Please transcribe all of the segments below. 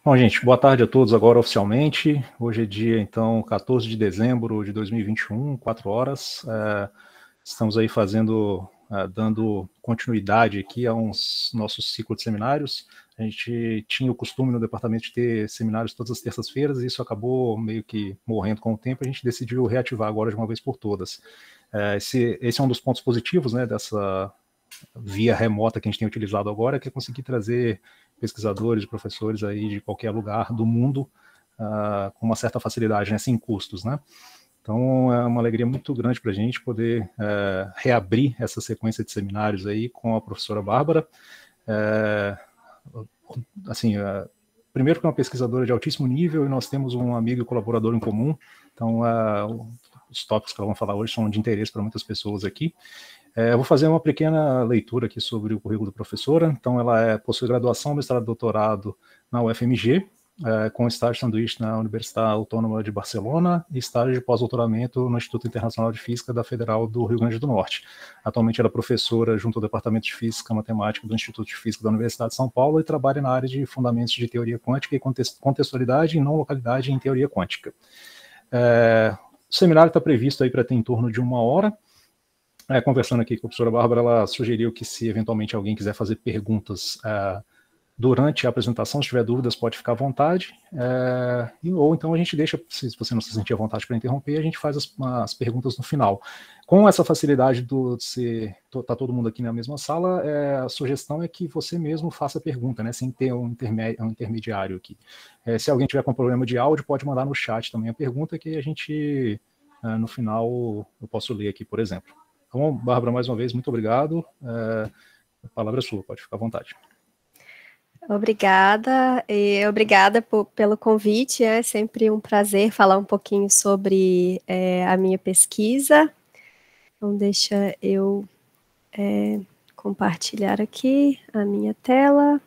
Bom, gente, boa tarde a todos agora oficialmente. Hoje é dia, então, 14 de dezembro de 2021, 4 horas. Estamos aí dando continuidade aqui a uns nossos ciclos de seminários. A gente tinha o costume no departamento de ter seminários todas as terças-feiras, e isso acabou meio que morrendo com o tempo. A gente decidiu reativar agora de uma vez por todas. Esse é um dos pontos positivos, né, dessa via remota que a gente tem utilizado agora, que é conseguir trazer pesquisadores, professores aí de qualquer lugar do mundo com uma certa facilidade, né, sem custos, né? Então é uma alegria muito grande para a gente poder reabrir essa sequência de seminários aí com a professora Bárbara. Primeiro que é uma pesquisadora de altíssimo nível e nós temos um amigo e colaborador em comum, então os tópicos que ela vai falar hoje são de interesse para muitas pessoas aqui. Eu vou fazer uma pequena leitura aqui sobre o currículo da professora. Então, ela possui graduação, mestrado e doutorado na UFMG, com estágio sanduíche na Universidade Autônoma de Barcelona e estágio de pós-doutoramento no Instituto Internacional de Física da Federal do Rio Grande do Norte. Atualmente, ela é professora junto ao Departamento de Física e Matemática do Instituto de Física da Universidade de São Paulo e trabalha na área de fundamentos de teoria quântica e contextualidade e não localidade em teoria quântica. O seminário está previsto aí para ter em torno de 1 hora. Conversando aqui com a professora Bárbara, ela sugeriu que se eventualmente alguém quiser fazer perguntas durante a apresentação, se tiver dúvidas, pode ficar à vontade, ou então a gente deixa, se você não se sentir à vontade para interromper, a gente faz as perguntas no final. Com essa facilidade de tá todo mundo aqui na mesma sala, a sugestão é que você mesmo faça a pergunta, né, sem ter um intermediário aqui. Se alguém tiver com problema de áudio, pode mandar no chat também a pergunta, que a gente, no final, eu posso ler aqui, por exemplo. Então, Bárbara, mais uma vez, muito obrigado. A palavra é sua, pode ficar à vontade. Obrigada, e obrigada pelo convite. É sempre um prazer falar um pouquinho sobre a minha pesquisa. Então, deixa eu compartilhar aqui a minha tela.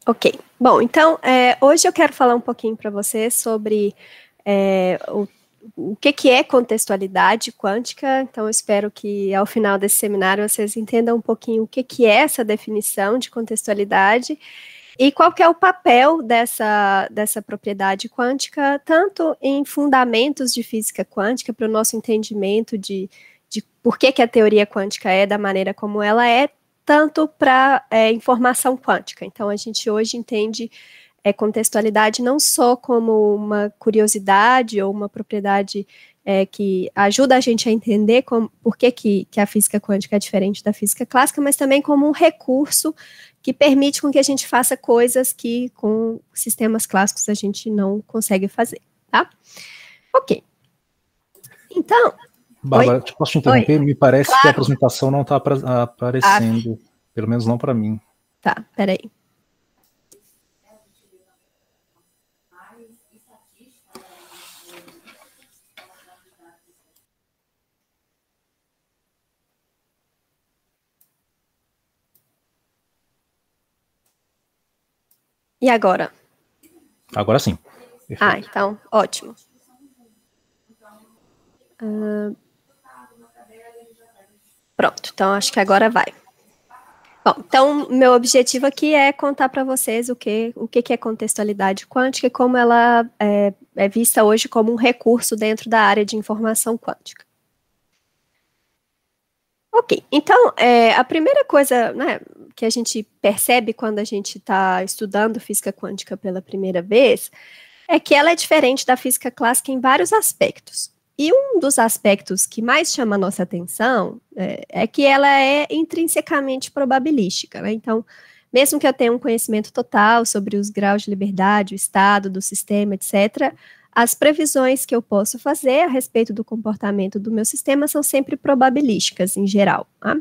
Ok, bom, então, hoje eu quero falar um pouquinho para vocês sobre o que é contextualidade quântica. Então, eu espero que ao final desse seminário vocês entendam um pouquinho o que é essa definição de contextualidade e qual que é o papel dessa propriedade quântica, tanto em fundamentos de física quântica, para o nosso entendimento de por que a teoria quântica é da maneira como ela é, tanto para informação quântica. Então, a gente hoje entende contextualidade não só como uma curiosidade ou uma propriedade que ajuda a gente a entender por que a física quântica é diferente da física clássica, mas também como um recurso que permite com que a gente faça coisas que com sistemas clássicos a gente não consegue fazer, tá? Ok. Então... Bárbara, posso te interromper? Me parece claro. Que a apresentação não está aparecendo, pelo menos não para mim. Tá, peraí. E agora? Agora sim. Perfeito. Então, ótimo. Pronto, então acho que agora vai. Bom, então, meu objetivo aqui é contar para vocês o que é contextualidade quântica e como ela é vista hoje como um recurso dentro da área de informação quântica. Ok, então, a primeira coisa, né, que a gente percebe quando a gente está estudando física quântica pela primeira vez é que ela é diferente da física clássica em vários aspectos. E um dos aspectos que mais chama a nossa atenção é que ela é intrinsecamente probabilística, né? Então, mesmo que eu tenha um conhecimento total sobre os graus de liberdade, o estado do sistema, etc., as previsões que eu posso fazer a respeito do comportamento do meu sistema são sempre probabilísticas, em geral, tá?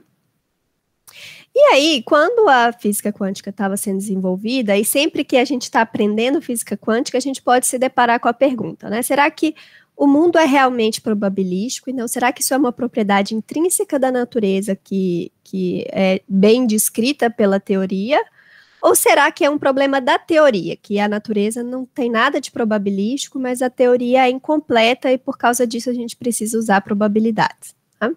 E aí, quando a física quântica estava sendo desenvolvida, e sempre que a gente está aprendendo física quântica, a gente pode se deparar com a pergunta, né? Será que o mundo é realmente probabilístico? Então, será que isso é uma propriedade intrínseca da natureza que é bem descrita pela teoria? Ou será que é um problema da teoria, que a natureza não tem nada de probabilístico, mas a teoria é incompleta e por causa disso a gente precisa usar probabilidades? Tá?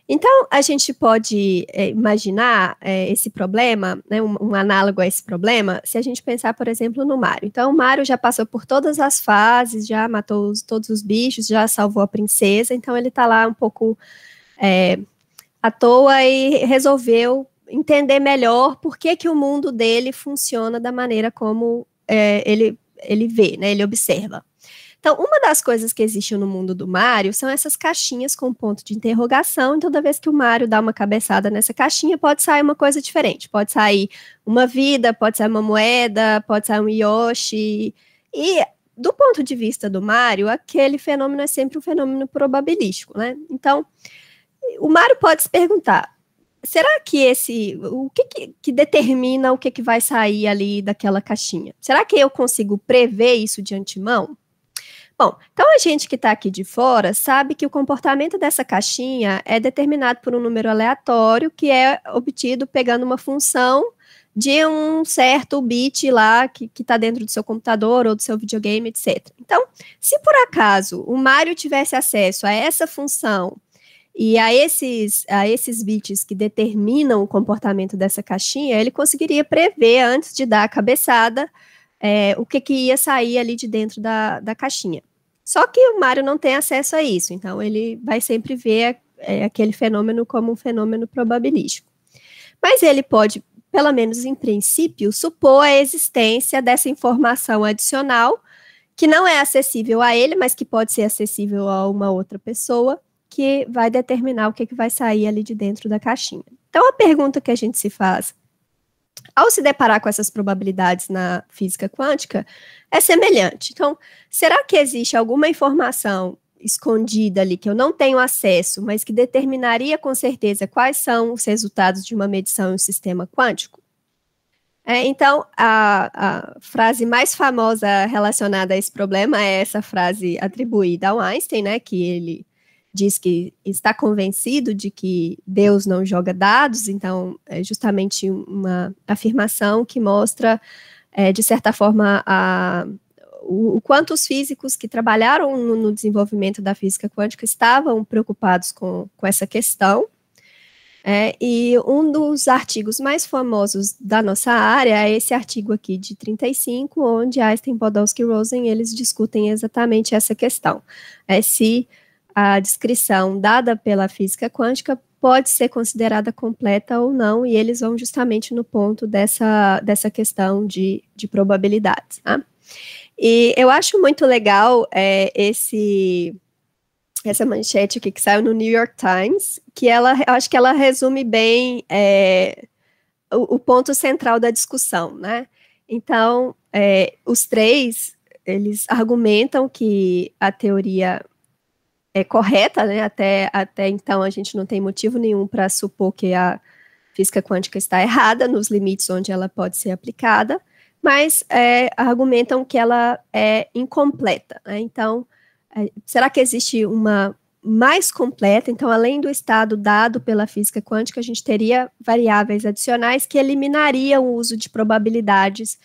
Então, a gente pode imaginar esse problema, né, um análogo a esse problema, se a gente pensar, por exemplo, no Mario. Então, o Mario já passou por todas as fases, já matou todos os bichos, já salvou a princesa, então ele está lá um pouco à toa e resolveu entender melhor por que, que o mundo dele funciona da maneira como ele vê, né, ele observa. Então, uma das coisas que existe no mundo do Mario são essas caixinhas com ponto de interrogação, e toda vez que o Mario dá uma cabeçada nessa caixinha, pode sair uma coisa diferente. Pode sair uma vida, pode sair uma moeda, pode sair um Yoshi. E, do ponto de vista do Mario, aquele fenômeno é sempre um fenômeno probabilístico, né? Então, o Mario pode se perguntar, será que o que determina o que vai sair ali daquela caixinha? Será que eu consigo prever isso de antemão? Bom, então a gente que está aqui de fora sabe que o comportamento dessa caixinha é determinado por um número aleatório que é obtido pegando uma função de um certo bit lá que está dentro do seu computador ou do seu videogame, etc. Então, se por acaso o Mario tivesse acesso a essa função e a esses bits que determinam o comportamento dessa caixinha, ele conseguiria prever antes de dar a cabeçada o que ia sair ali de dentro da caixinha. Só que o Mario não tem acesso a isso, então ele vai sempre ver aquele fenômeno como um fenômeno probabilístico. Mas ele pode, pelo menos em princípio, supor a existência dessa informação adicional, que não é acessível a ele, mas que pode ser acessível a uma outra pessoa, que vai determinar o que vai sair ali de dentro da caixinha. Então, a pergunta que a gente se faz ao se deparar com essas probabilidades na física quântica, é semelhante. Então, será que existe alguma informação escondida ali que eu não tenho acesso, mas que determinaria com certeza quais são os resultados de uma medição em um sistema quântico? Então, a frase mais famosa relacionada a esse problema é essa frase atribuída ao Einstein, né, que ele diz que está convencido de que Deus não joga dados, então é justamente uma afirmação que mostra, de certa forma, o quanto os físicos que trabalharam no desenvolvimento da física quântica estavam preocupados com essa questão. E um dos artigos mais famosos da nossa área é esse artigo aqui de 35, onde Einstein, Podolsky e Rosen, eles discutem exatamente essa questão. Se a descrição dada pela física quântica pode ser considerada completa ou não, e eles vão justamente no ponto dessa questão de probabilidades. Tá? E eu acho muito legal essa manchete aqui que saiu no New York Times, que eu acho que ela resume bem o ponto central da discussão, né? Então, os três, eles argumentam que a teoria é correta, né? Até então a gente não tem motivo nenhum para supor que a física quântica está errada nos limites onde ela pode ser aplicada, mas argumentam que ela é incompleta, né? Então, será que existe uma mais completa? Então, além do estado dado pela física quântica, a gente teria variáveis adicionais que eliminariam o uso de probabilidades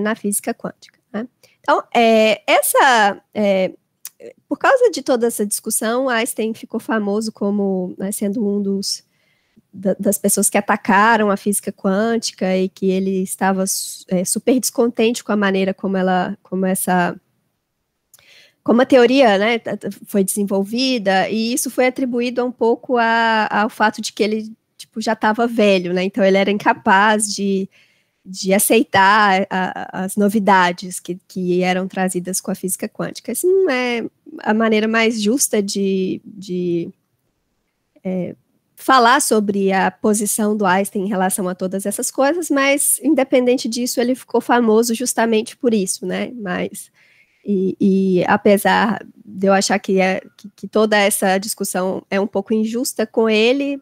na física quântica, né? Então, por causa de toda essa discussão, Einstein ficou famoso como, né, sendo um das pessoas que atacaram a física quântica e que ele estava super descontente com a maneira como a teoria, né, foi desenvolvida, e isso foi atribuído um pouco ao fato de que ele já estava velho, né, então ele era incapaz de aceitar as novidades que eram trazidas com a física quântica. Isso não é a maneira mais justa de falar sobre a posição do Einstein em relação a todas essas coisas, mas, independente disso, ele ficou famoso justamente por isso, né, e apesar de eu achar que toda essa discussão é um pouco injusta com ele,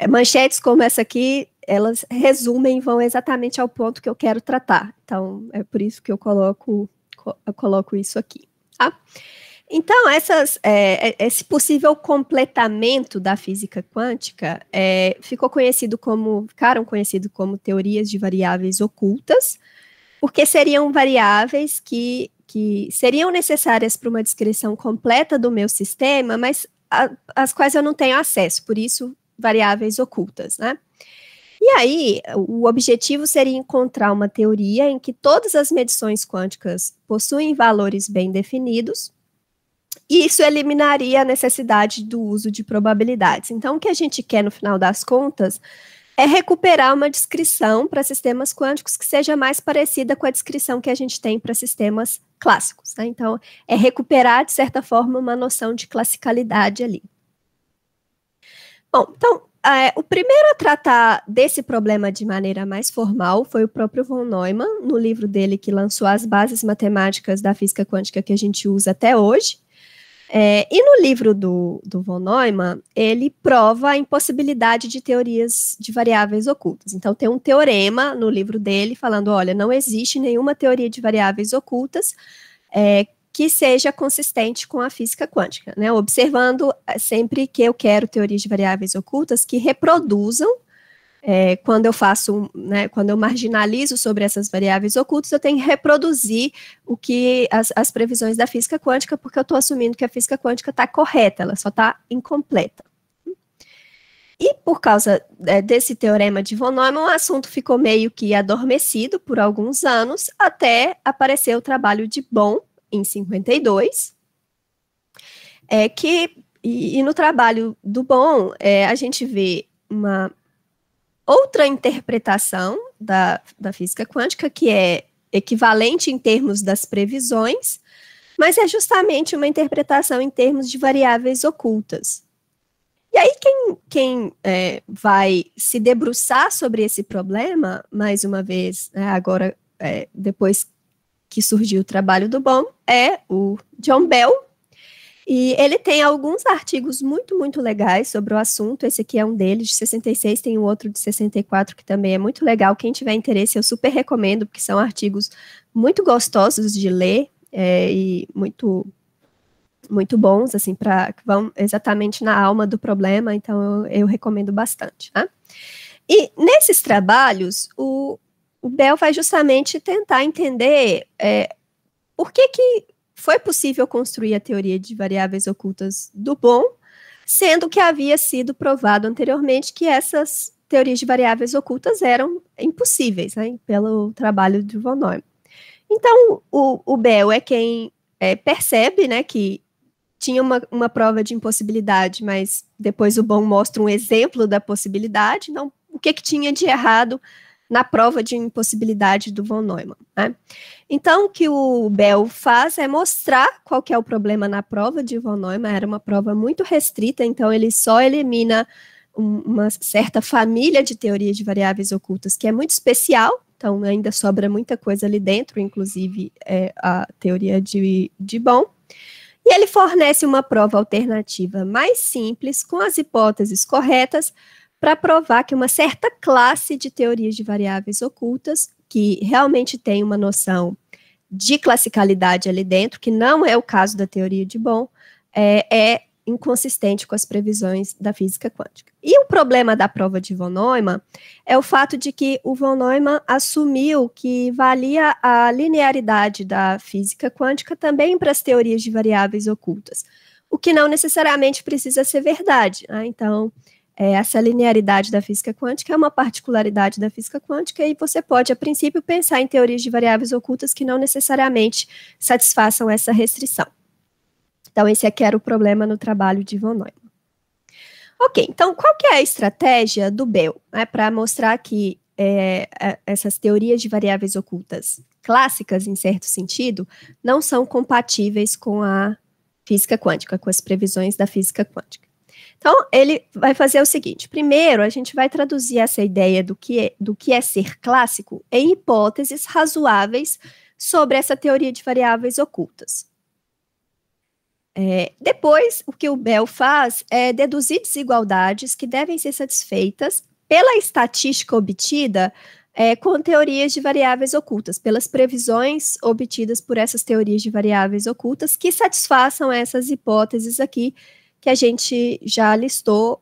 manchetes como essa aqui, elas resumem e vão exatamente ao ponto que eu quero tratar. Então, é por isso que eu coloco isso aqui. Tá? Então, esse possível completamento da física quântica ficaram conhecido como teorias de variáveis ocultas, porque seriam variáveis que seriam necessárias para uma descrição completa do meu sistema, mas às quais eu não tenho acesso, por isso, variáveis ocultas, né? E aí, o objetivo seria encontrar uma teoria em que todas as medições quânticas possuem valores bem definidos, e isso eliminaria a necessidade do uso de probabilidades. Então, o que a gente quer, no final das contas, é recuperar uma descrição para sistemas quânticos que seja mais parecida com a descrição que a gente tem para sistemas clássicos, né? Então, é recuperar, de certa forma, uma noção de classicalidade ali. Bom, então, o primeiro a tratar desse problema de maneira mais formal foi o próprio von Neumann, no livro dele que lançou as bases matemáticas da física quântica que a gente usa até hoje. E no livro do von Neumann, ele prova a impossibilidade de teorias de variáveis ocultas. Então, tem um teorema no livro dele falando, olha, não existe nenhuma teoria de variáveis ocultas que seja consistente com a física quântica, né? Observando sempre que eu quero teorias de variáveis ocultas que reproduzam, quando eu faço, né, quando eu marginalizo sobre essas variáveis ocultas, eu tenho que reproduzir o que as previsões da física quântica, porque eu estou assumindo que a física quântica está correta, ela só está incompleta. E por causa desse teorema de von Neumann, o assunto ficou meio que adormecido por alguns anos, até aparecer o trabalho de Bohm, em 52, e no trabalho do Bohm, a gente vê uma outra interpretação da física quântica, que é equivalente em termos das previsões, mas é justamente uma interpretação em termos de variáveis ocultas. E aí, quem vai se debruçar sobre esse problema, mais uma vez, agora, depois que surgiu o trabalho do Bohm, é o John Bell, e ele tem alguns artigos muito, muito legais sobre o assunto. Esse aqui é um deles, de 66, tem um outro de 64, que também é muito legal. Quem tiver interesse, eu super recomendo, porque são artigos muito gostosos de ler, e muito, muito bons, assim, que vão exatamente na alma do problema, então eu recomendo bastante, né? E nesses trabalhos, o Bell vai justamente tentar entender por que foi possível construir a teoria de variáveis ocultas do Bohm, sendo que havia sido provado anteriormente que essas teorias de variáveis ocultas eram impossíveis, né, pelo trabalho de von Neumann. Então, o Bell é quem percebe, né, que tinha uma prova de impossibilidade, mas depois o Bohm mostra um exemplo da possibilidade. Então, o que tinha de errado na prova de impossibilidade do von Neumann, né? Então, o que o Bell faz é mostrar qual que é o problema na prova de von Neumann. Era uma prova muito restrita, então ele só elimina uma certa família de teorias de variáveis ocultas, que é muito especial, então ainda sobra muita coisa ali dentro, inclusive a teoria de Bohm. E ele fornece uma prova alternativa mais simples, com as hipóteses corretas, para provar que uma certa classe de teorias de variáveis ocultas, que realmente tem uma noção de classicalidade ali dentro, que não é o caso da teoria de Bohm, é inconsistente com as previsões da física quântica. E o problema da prova de von Neumann é o fato de que o von Neumann assumiu que valia a linearidade da física quântica também para as teorias de variáveis ocultas, o que não necessariamente precisa ser verdade, né? Então, essa linearidade da física quântica é uma particularidade da física quântica e você pode, a princípio, pensar em teorias de variáveis ocultas que não necessariamente satisfaçam essa restrição. Então, esse aqui era o problema no trabalho de von Neumann. Ok, então, qual que é a estratégia do Bell, né, para mostrar que essas teorias de variáveis ocultas clássicas, em certo sentido, não são compatíveis com a física quântica, com as previsões da física quântica? Então, ele vai fazer o seguinte: primeiro, a gente vai traduzir essa ideia do que é ser clássico em hipóteses razoáveis sobre essa teoria de variáveis ocultas. Depois, o que o Bell faz é deduzir desigualdades que devem ser satisfeitas pela estatística obtida com teorias de variáveis ocultas, pelas previsões obtidas por essas teorias de variáveis ocultas que satisfaçam essas hipóteses aqui que a gente já listou,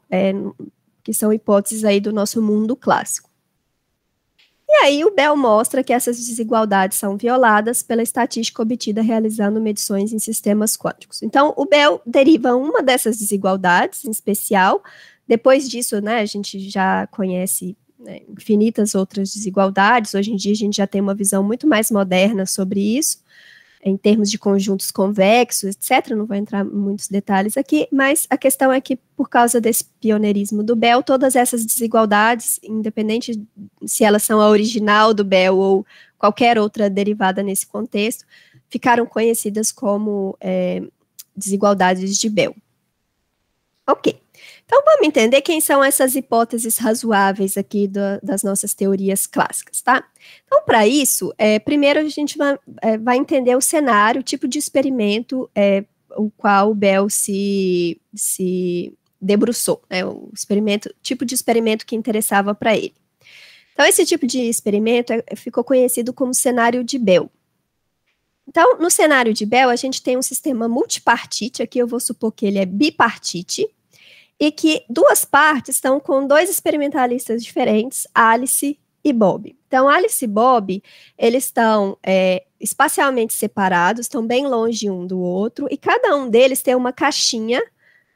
que são hipóteses aí do nosso mundo clássico. E aí o Bell mostra que essas desigualdades são violadas pela estatística obtida realizando medições em sistemas quânticos. Então, o Bell deriva uma dessas desigualdades, em especial. Depois disso, né, a gente já conhece, né, infinitas outras desigualdades. Hoje em dia a gente já tem uma visão muito mais moderna sobre isso, em termos de conjuntos convexos, etc. Não vou entrar em muitos detalhes aqui, mas a questão é que, por causa desse pioneirismo do Bell, todas essas desigualdades, independente se elas são a original do Bell ou qualquer outra derivada nesse contexto, ficaram conhecidas como desigualdades de Bell. Ok. Então, vamos entender quem são essas hipóteses razoáveis aqui das nossas teorias clássicas, tá? Então, para isso, primeiro a gente vai entender o cenário, o tipo de experimento o qual o Bell se debruçou, né? O tipo de experimento que interessava para ele. Então, esse tipo de experimento ficou conhecido como cenário de Bell. Então, no cenário de Bell, a gente tem um sistema multipartite, aqui eu vou supor que ele é bipartite, e que duas partes estão com dois experimentalistas diferentes, Alice e Bob. Então, Alice e Bob, eles estão espacialmente separados, estão bem longe um do outro, e cada um deles tem uma caixinha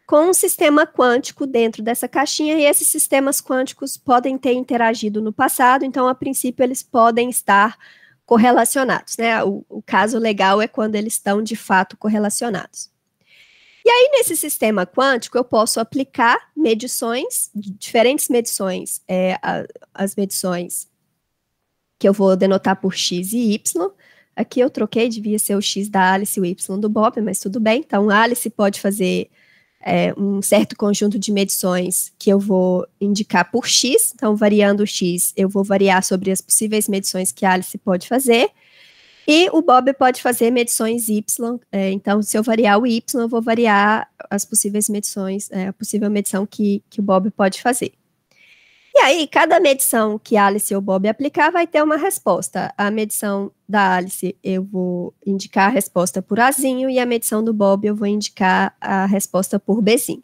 com um sistema quântico dentro dessa caixinha, e esses sistemas quânticos podem ter interagido no passado, então, a princípio, eles podem estar correlacionados, né? O caso legal é quando eles estão, de fato, correlacionados. E aí, nesse sistema quântico, eu posso aplicar medições, diferentes medições, as medições que eu vou denotar por x e y. Aqui eu troquei, devia ser o x da Alice e o y do Bob, mas tudo bem. Então, a Alice pode fazer um certo conjunto de medições que eu vou indicar por x. Então, variando o x, eu vou variar sobre as possíveis medições que a Alice pode fazer. E o Bob pode fazer medições y, então se eu variar o y, eu vou variar as possíveis medições, a possível medição que o Bob pode fazer. E aí, cada medição que a Alice ou o Bob aplicar vai ter uma resposta. A medição da Alice eu vou indicar a resposta por Azinho, e a medição do Bob eu vou indicar a resposta por Bzinho.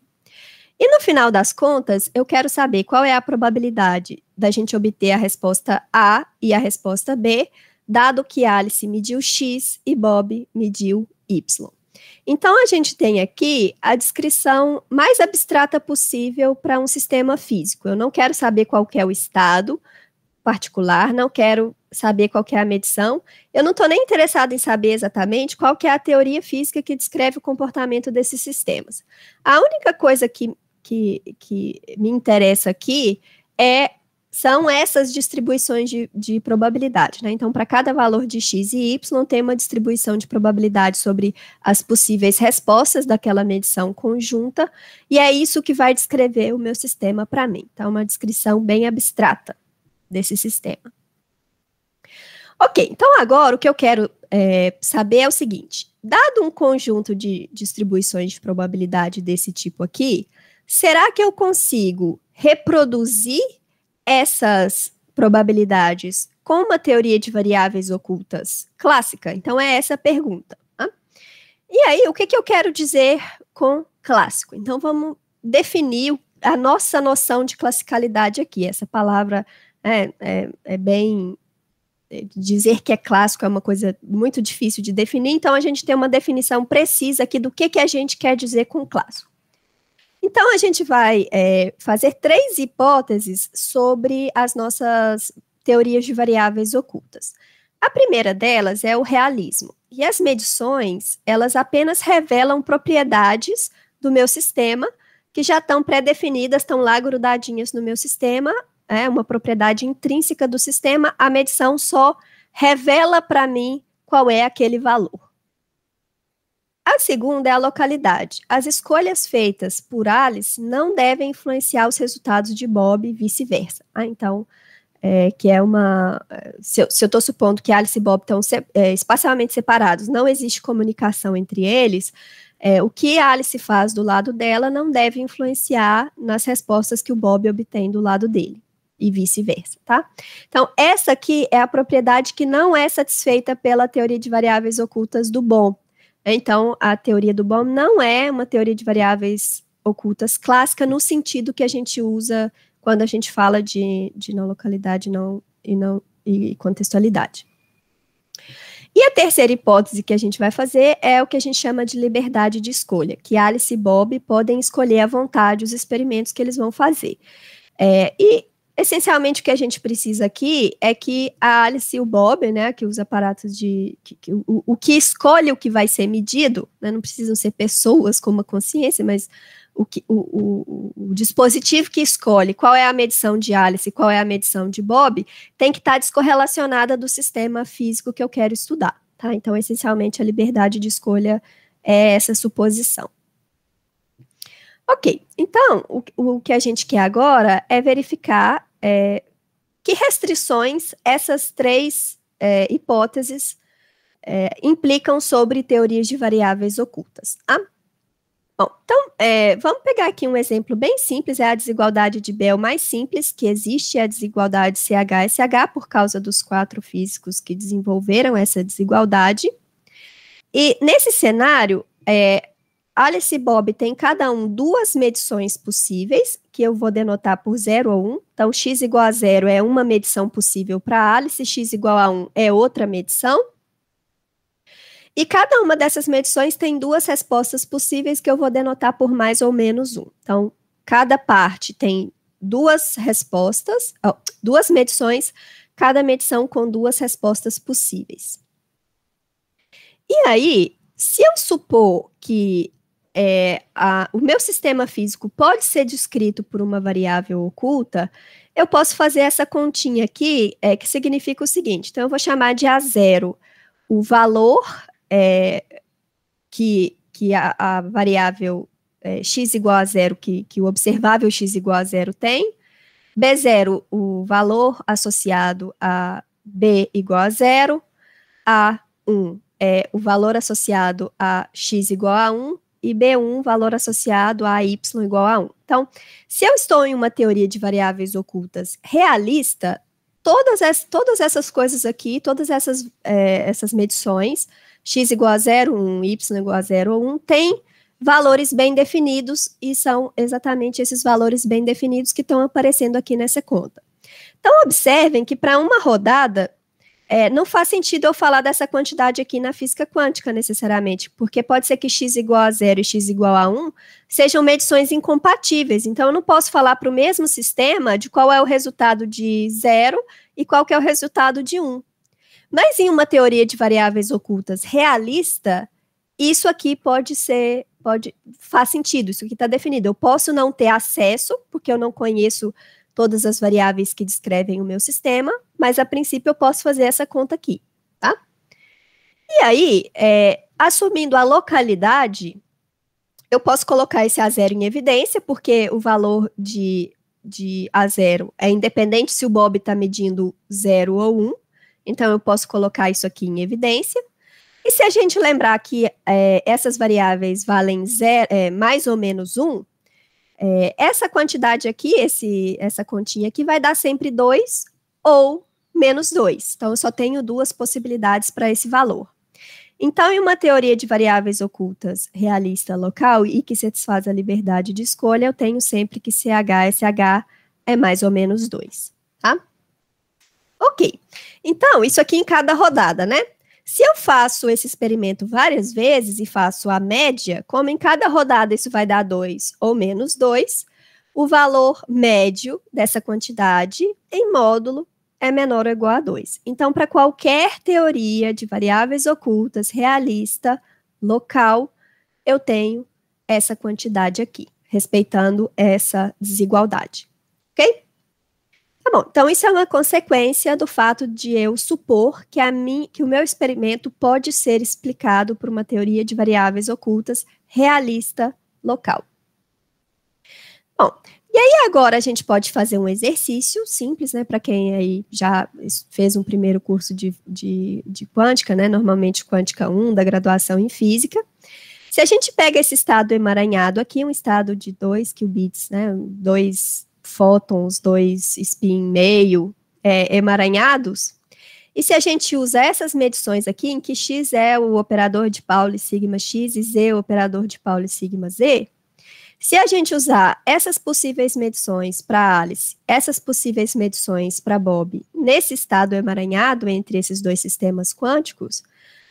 E no final das contas, eu quero saber qual é a probabilidade da gente obter a resposta A e a resposta B, dado que Alice mediu X e Bob mediu Y. Então, a gente tem aqui a descrição mais abstrata possível para um sistema físico. Eu não quero saber qual que é o estado particular, não quero saber qual que é a medição, eu não estou nem interessado em saber exatamente qual que é a teoria física que descreve o comportamento desses sistemas. A única coisa que me interessa aqui são essas distribuições de probabilidade, né? Então, para cada valor de x e y, tem uma distribuição de probabilidade sobre as possíveis respostas daquela medição conjunta, e é isso que vai descrever o meu sistema para mim. Então, uma descrição bem abstrata desse sistema. Ok, então agora o que eu quero saber é o seguinte: dado um conjunto de distribuições de probabilidade desse tipo aqui, será que eu consigo reproduzir essas probabilidades com uma teoria de variáveis ocultas clássica? Então, é essa a pergunta. Tá? E aí, o que eu quero dizer com clássico? Então, vamos definir a nossa noção de classicalidade aqui. Essa palavra é bem... Dizer que é clássico é uma coisa muito difícil de definir, então a gente tem uma definição precisa aqui do que a gente quer dizer com clássico. Então, a gente vai fazer 3 hipóteses sobre as nossas teorias de variáveis ocultas. A primeira delas é o realismo. E as medições, elas apenas revelam propriedades do meu sistema, que já estão pré-definidas, estão lá grudadinhas no meu sistema, uma propriedade intrínseca do sistema, a medição só revela para mim qual é aquele valor. A segunda é a localidade. As escolhas feitas por Alice não devem influenciar os resultados de Bob e vice-versa. Então, que é uma... Se eu estou supondo que Alice e Bob estão espacialmente separados, não existe comunicação entre eles, o que a Alice faz do lado dela não deve influenciar nas respostas que o Bob obtém do lado dele. e vice-versa, tá? Então, essa aqui é a propriedade que não é satisfeita pela teoria de variáveis ocultas do Bohm. Então, a teoria do Bohm não é uma teoria de variáveis ocultas clássica no sentido que a gente usa quando a gente fala de não localidade e contextualidade. E a terceira hipótese que a gente vai fazer é o que a gente chama de liberdade de escolha, que Alice e Bob podem escolher à vontade os experimentos que eles vão fazer. E, essencialmente, o que a gente precisa aqui é que a Alice e o Bob, né, que os aparatos o que escolhe o que vai ser medido, né, não precisam ser pessoas com uma consciência, mas o dispositivo que escolhe qual é a medição de Alice e qual é a medição de Bob tem que estar descorrelacionada do sistema físico que eu quero estudar, tá? Então, essencialmente, a liberdade de escolha é essa suposição. Ok, então, o que a gente quer agora é verificar que restrições essas três hipóteses implicam sobre teorias de variáveis ocultas, tá? Bom, então, vamos pegar aqui um exemplo bem simples, é a desigualdade de Bell mais simples que existe, é a desigualdade CH-SH, por causa dos 4 físicos que desenvolveram essa desigualdade. E, nesse cenário, Alice e Bob têm cada um 2 medições possíveis, que eu vou denotar por 0 ou 1. Então, x igual a 0 é uma medição possível para Alice, x igual a 1 é outra medição. E cada uma dessas medições tem 2 respostas possíveis que eu vou denotar por mais ou menos 1. Então, cada parte tem 2 respostas, 2 medições, cada medição com 2 respostas possíveis. E aí, se eu supor que o meu sistema físico pode ser descrito por uma variável oculta, eu posso fazer essa continha aqui, que significa o seguinte. Então, eu vou chamar de A0 o valor que a variável x igual a 0, que o observável x igual a 0 tem, B0 o valor associado a B igual a 0, A1 é o valor associado a x igual a 1, e B1 valor associado a y igual a 1. Então, se eu estou em uma teoria de variáveis ocultas realista, todas essas coisas aqui, todas essas medições, x igual a 0, 1, y igual a 0 ou 1, tem valores bem definidos, e são exatamente esses valores bem definidos que estão aparecendo aqui nessa conta. Então, observem que para uma rodada, não faz sentido eu falar dessa quantidade aqui na física quântica, necessariamente, porque pode ser que x igual a 0 e x igual a 1 sejam medições incompatíveis. Então, eu não posso falar para o mesmo sistema de qual é o resultado de 0 e qual que é o resultado de 1. Mas em uma teoria de variáveis ocultas realista, isso aqui faz sentido, isso aqui está definido. Eu posso não ter acesso, porque eu não conheço todas as variáveis que descrevem o meu sistema, mas a princípio eu posso fazer essa conta aqui, tá? E aí, assumindo a localidade, eu posso colocar esse A0 em evidência, porque o valor de A0 é independente se o Bob está medindo 0 ou 1, então eu posso colocar isso aqui em evidência. E se a gente lembrar que essas variáveis valem mais ou menos 1, essa quantidade aqui, essa continha aqui, vai dar sempre 2 ou menos 2. Então, eu só tenho 2 possibilidades para esse valor. Então, em uma teoria de variáveis ocultas realista local e que satisfaz a liberdade de escolha, eu tenho sempre que CH é mais ou menos 2, tá? Ok. Então, isso aqui em cada rodada, né? Se eu faço esse experimento várias vezes e faço a média, como em cada rodada isso vai dar 2 ou menos 2, o valor médio dessa quantidade em módulo é menor ou igual a 2. Então, para qualquer teoria de variáveis ocultas realista, local, eu tenho essa quantidade aqui, respeitando essa desigualdade. Ok? Tá bom, então isso é uma consequência do fato de eu supor que o meu experimento pode ser explicado por uma teoria de variáveis ocultas realista local. Bom, e aí agora a gente pode fazer um exercício simples, né, para quem aí já fez um primeiro curso de quântica, né, normalmente quântica 1 da graduação em física. Se a gente pega esse estado emaranhado aqui, um estado de 2 qubits, né, 2 fótons, 2 spin meio emaranhados. E se a gente usa essas medições aqui, em que x é o operador de Pauli sigma x e z é o operador de Pauli sigma z, se a gente usar essas possíveis medições para Alice, essas possíveis medições para Bob, nesse estado emaranhado entre esses dois sistemas quânticos,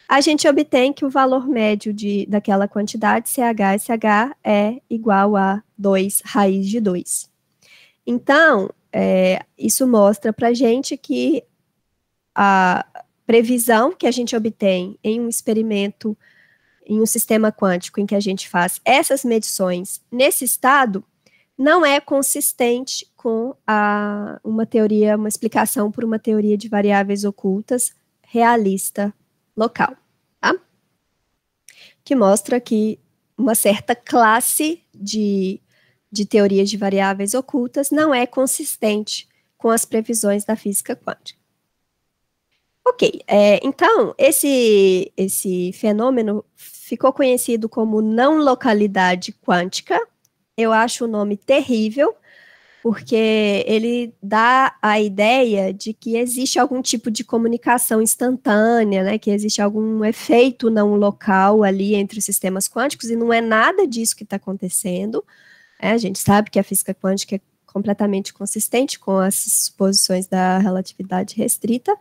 a gente obtém que o valor médio daquela quantidade, CH é igual a 2 raiz de 2. Então, isso mostra para a gente que a previsão que a gente obtém em um experimento, em um sistema quântico em que a gente faz essas medições nesse estado, não é consistente com uma explicação por uma teoria de variáveis ocultas realista local, tá? Que mostra que uma certa classe de teorias de variáveis ocultas não é consistente com as previsões da física quântica. Ok, então, esse fenômeno ficou conhecido como não localidade quântica. Eu acho o nome terrível, porque ele dá a ideia de que existe algum tipo de comunicação instantânea, né, que existe algum efeito não local ali entre os sistemas quânticos, e não é nada disso que está acontecendo. A gente sabe que a física quântica é completamente consistente com as suposições da relatividade restrita.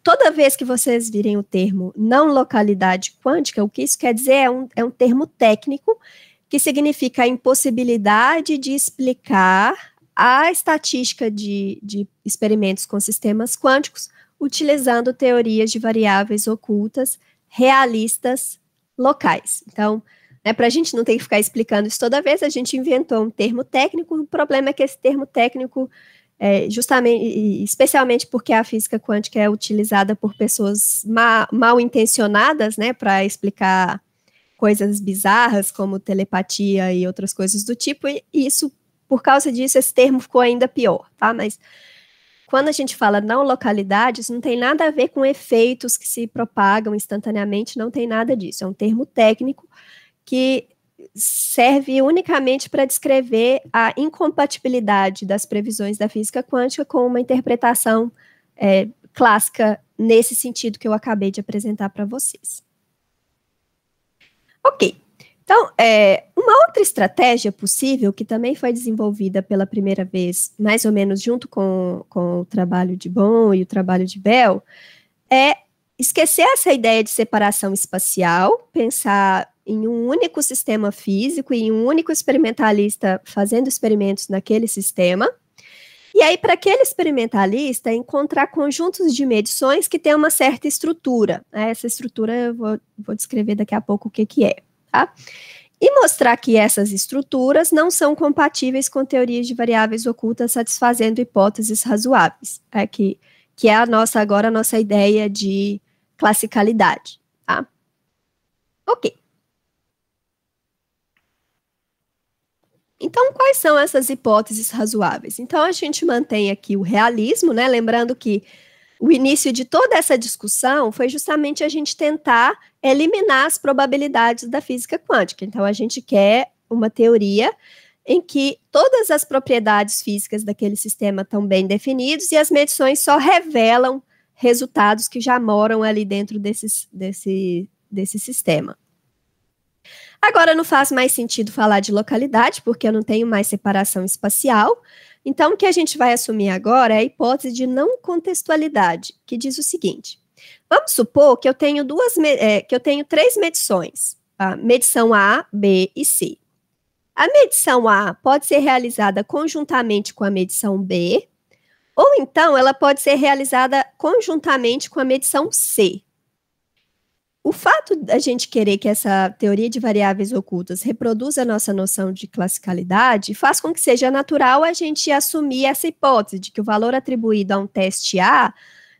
Toda vez que vocês virem o termo não localidade quântica, o que isso quer dizer é um termo técnico que significa a impossibilidade de explicar a estatística de experimentos com sistemas quânticos utilizando teorias de variáveis ocultas realistas locais. Então, para a gente não ter que ficar explicando isso toda vez, a gente inventou um termo técnico. O problema é que esse termo técnico, especialmente porque a física quântica é utilizada por pessoas mal intencionadas, né, para explicar coisas bizarras como telepatia e outras coisas do tipo, e isso, por causa disso, esse termo ficou ainda pior, tá? Mas quando a gente fala não localidade, isso não tem nada a ver com efeitos que se propagam instantaneamente, não tem nada disso, é um termo técnico que serve unicamente para descrever a incompatibilidade das previsões da física quântica com uma interpretação clássica nesse sentido que eu acabei de apresentar para vocês. Ok, então, uma outra estratégia possível, que também foi desenvolvida pela primeira vez, mais ou menos junto com o trabalho de Bohm e o trabalho de Bell, é esquecer essa ideia de separação espacial, pensar em um único sistema físico e em um único experimentalista fazendo experimentos naquele sistema, e aí, para aquele experimentalista, encontrar conjuntos de medições que têm uma certa estrutura. Essa estrutura eu vou descrever daqui a pouco o que é, tá? E mostrar que essas estruturas não são compatíveis com teorias de variáveis ocultas satisfazendo hipóteses razoáveis, que é agora a nossa ideia de classicalidade, tá? Ok. Então, quais são essas hipóteses razoáveis? Então, a gente mantém aqui o realismo, né? Lembrando que o início de toda essa discussão foi justamente a gente tentar eliminar as probabilidades da física quântica. Então, a gente quer uma teoria em que todas as propriedades físicas daquele sistema estão bem definidas e as medições só revelam resultados que já moram ali dentro desse sistema. Agora não faz mais sentido falar de localidade, porque eu não tenho mais separação espacial. Então, o que a gente vai assumir agora é a hipótese de não contextualidade, que diz o seguinte: vamos supor que eu tenho três medições, a medição A, B e C. A medição A pode ser realizada conjuntamente com a medição B, ou então ela pode ser realizada conjuntamente com a medição C. O fato da gente querer que essa teoria de variáveis ocultas reproduza a nossa noção de classicalidade faz com que seja natural a gente assumir essa hipótese de que o valor atribuído a um teste A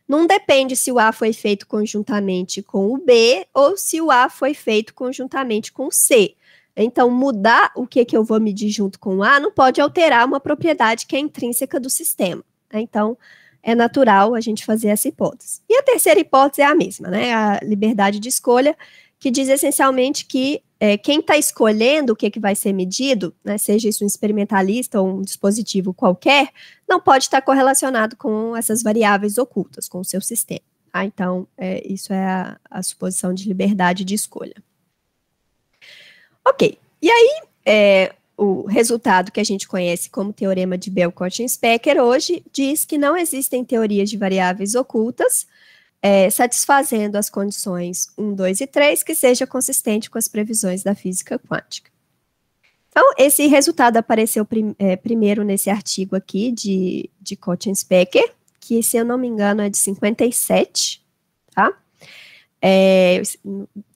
não depende se o A foi feito conjuntamente com o B ou se o A foi feito conjuntamente com o C. Então, mudar o que eu vou medir junto com o A não pode alterar uma propriedade que é intrínseca do sistema. Então, é natural a gente fazer essa hipótese. E a terceira hipótese é a mesma, né? A liberdade de escolha, que diz essencialmente que quem está escolhendo o que vai ser medido, né, seja isso um experimentalista ou um dispositivo qualquer, não pode estar correlacionado com essas variáveis ocultas, com o seu sistema. Tá? Então, isso é a suposição de liberdade de escolha. Ok, e aí, o resultado que a gente conhece como teorema de Bell-Cauchy-Specker hoje diz que não existem teorias de variáveis ocultas satisfazendo as condições 1, 2 e 3 que seja consistente com as previsões da física quântica. Então, esse resultado apareceu primeiro nesse artigo aqui de Cauchy-Specker, que, se eu não me engano, é de 57, tá?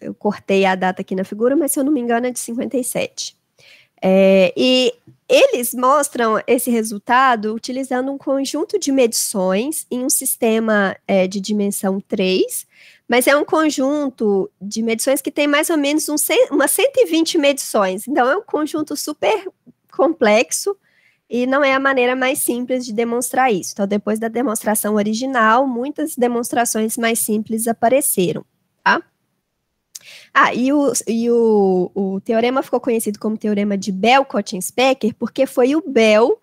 Eu cortei a data aqui na figura, mas, se eu não me engano, é de 57. E eles mostram esse resultado utilizando um conjunto de medições em um sistema de dimensão 3, mas é um conjunto de medições que tem mais ou menos umas 120 medições. Então, é um conjunto super complexo e não é a maneira mais simples de demonstrar isso. Então, depois da demonstração original, muitas demonstrações mais simples apareceram, tá? E o teorema ficou conhecido como teorema de Bell-Cauchy-Specker porque foi o Bell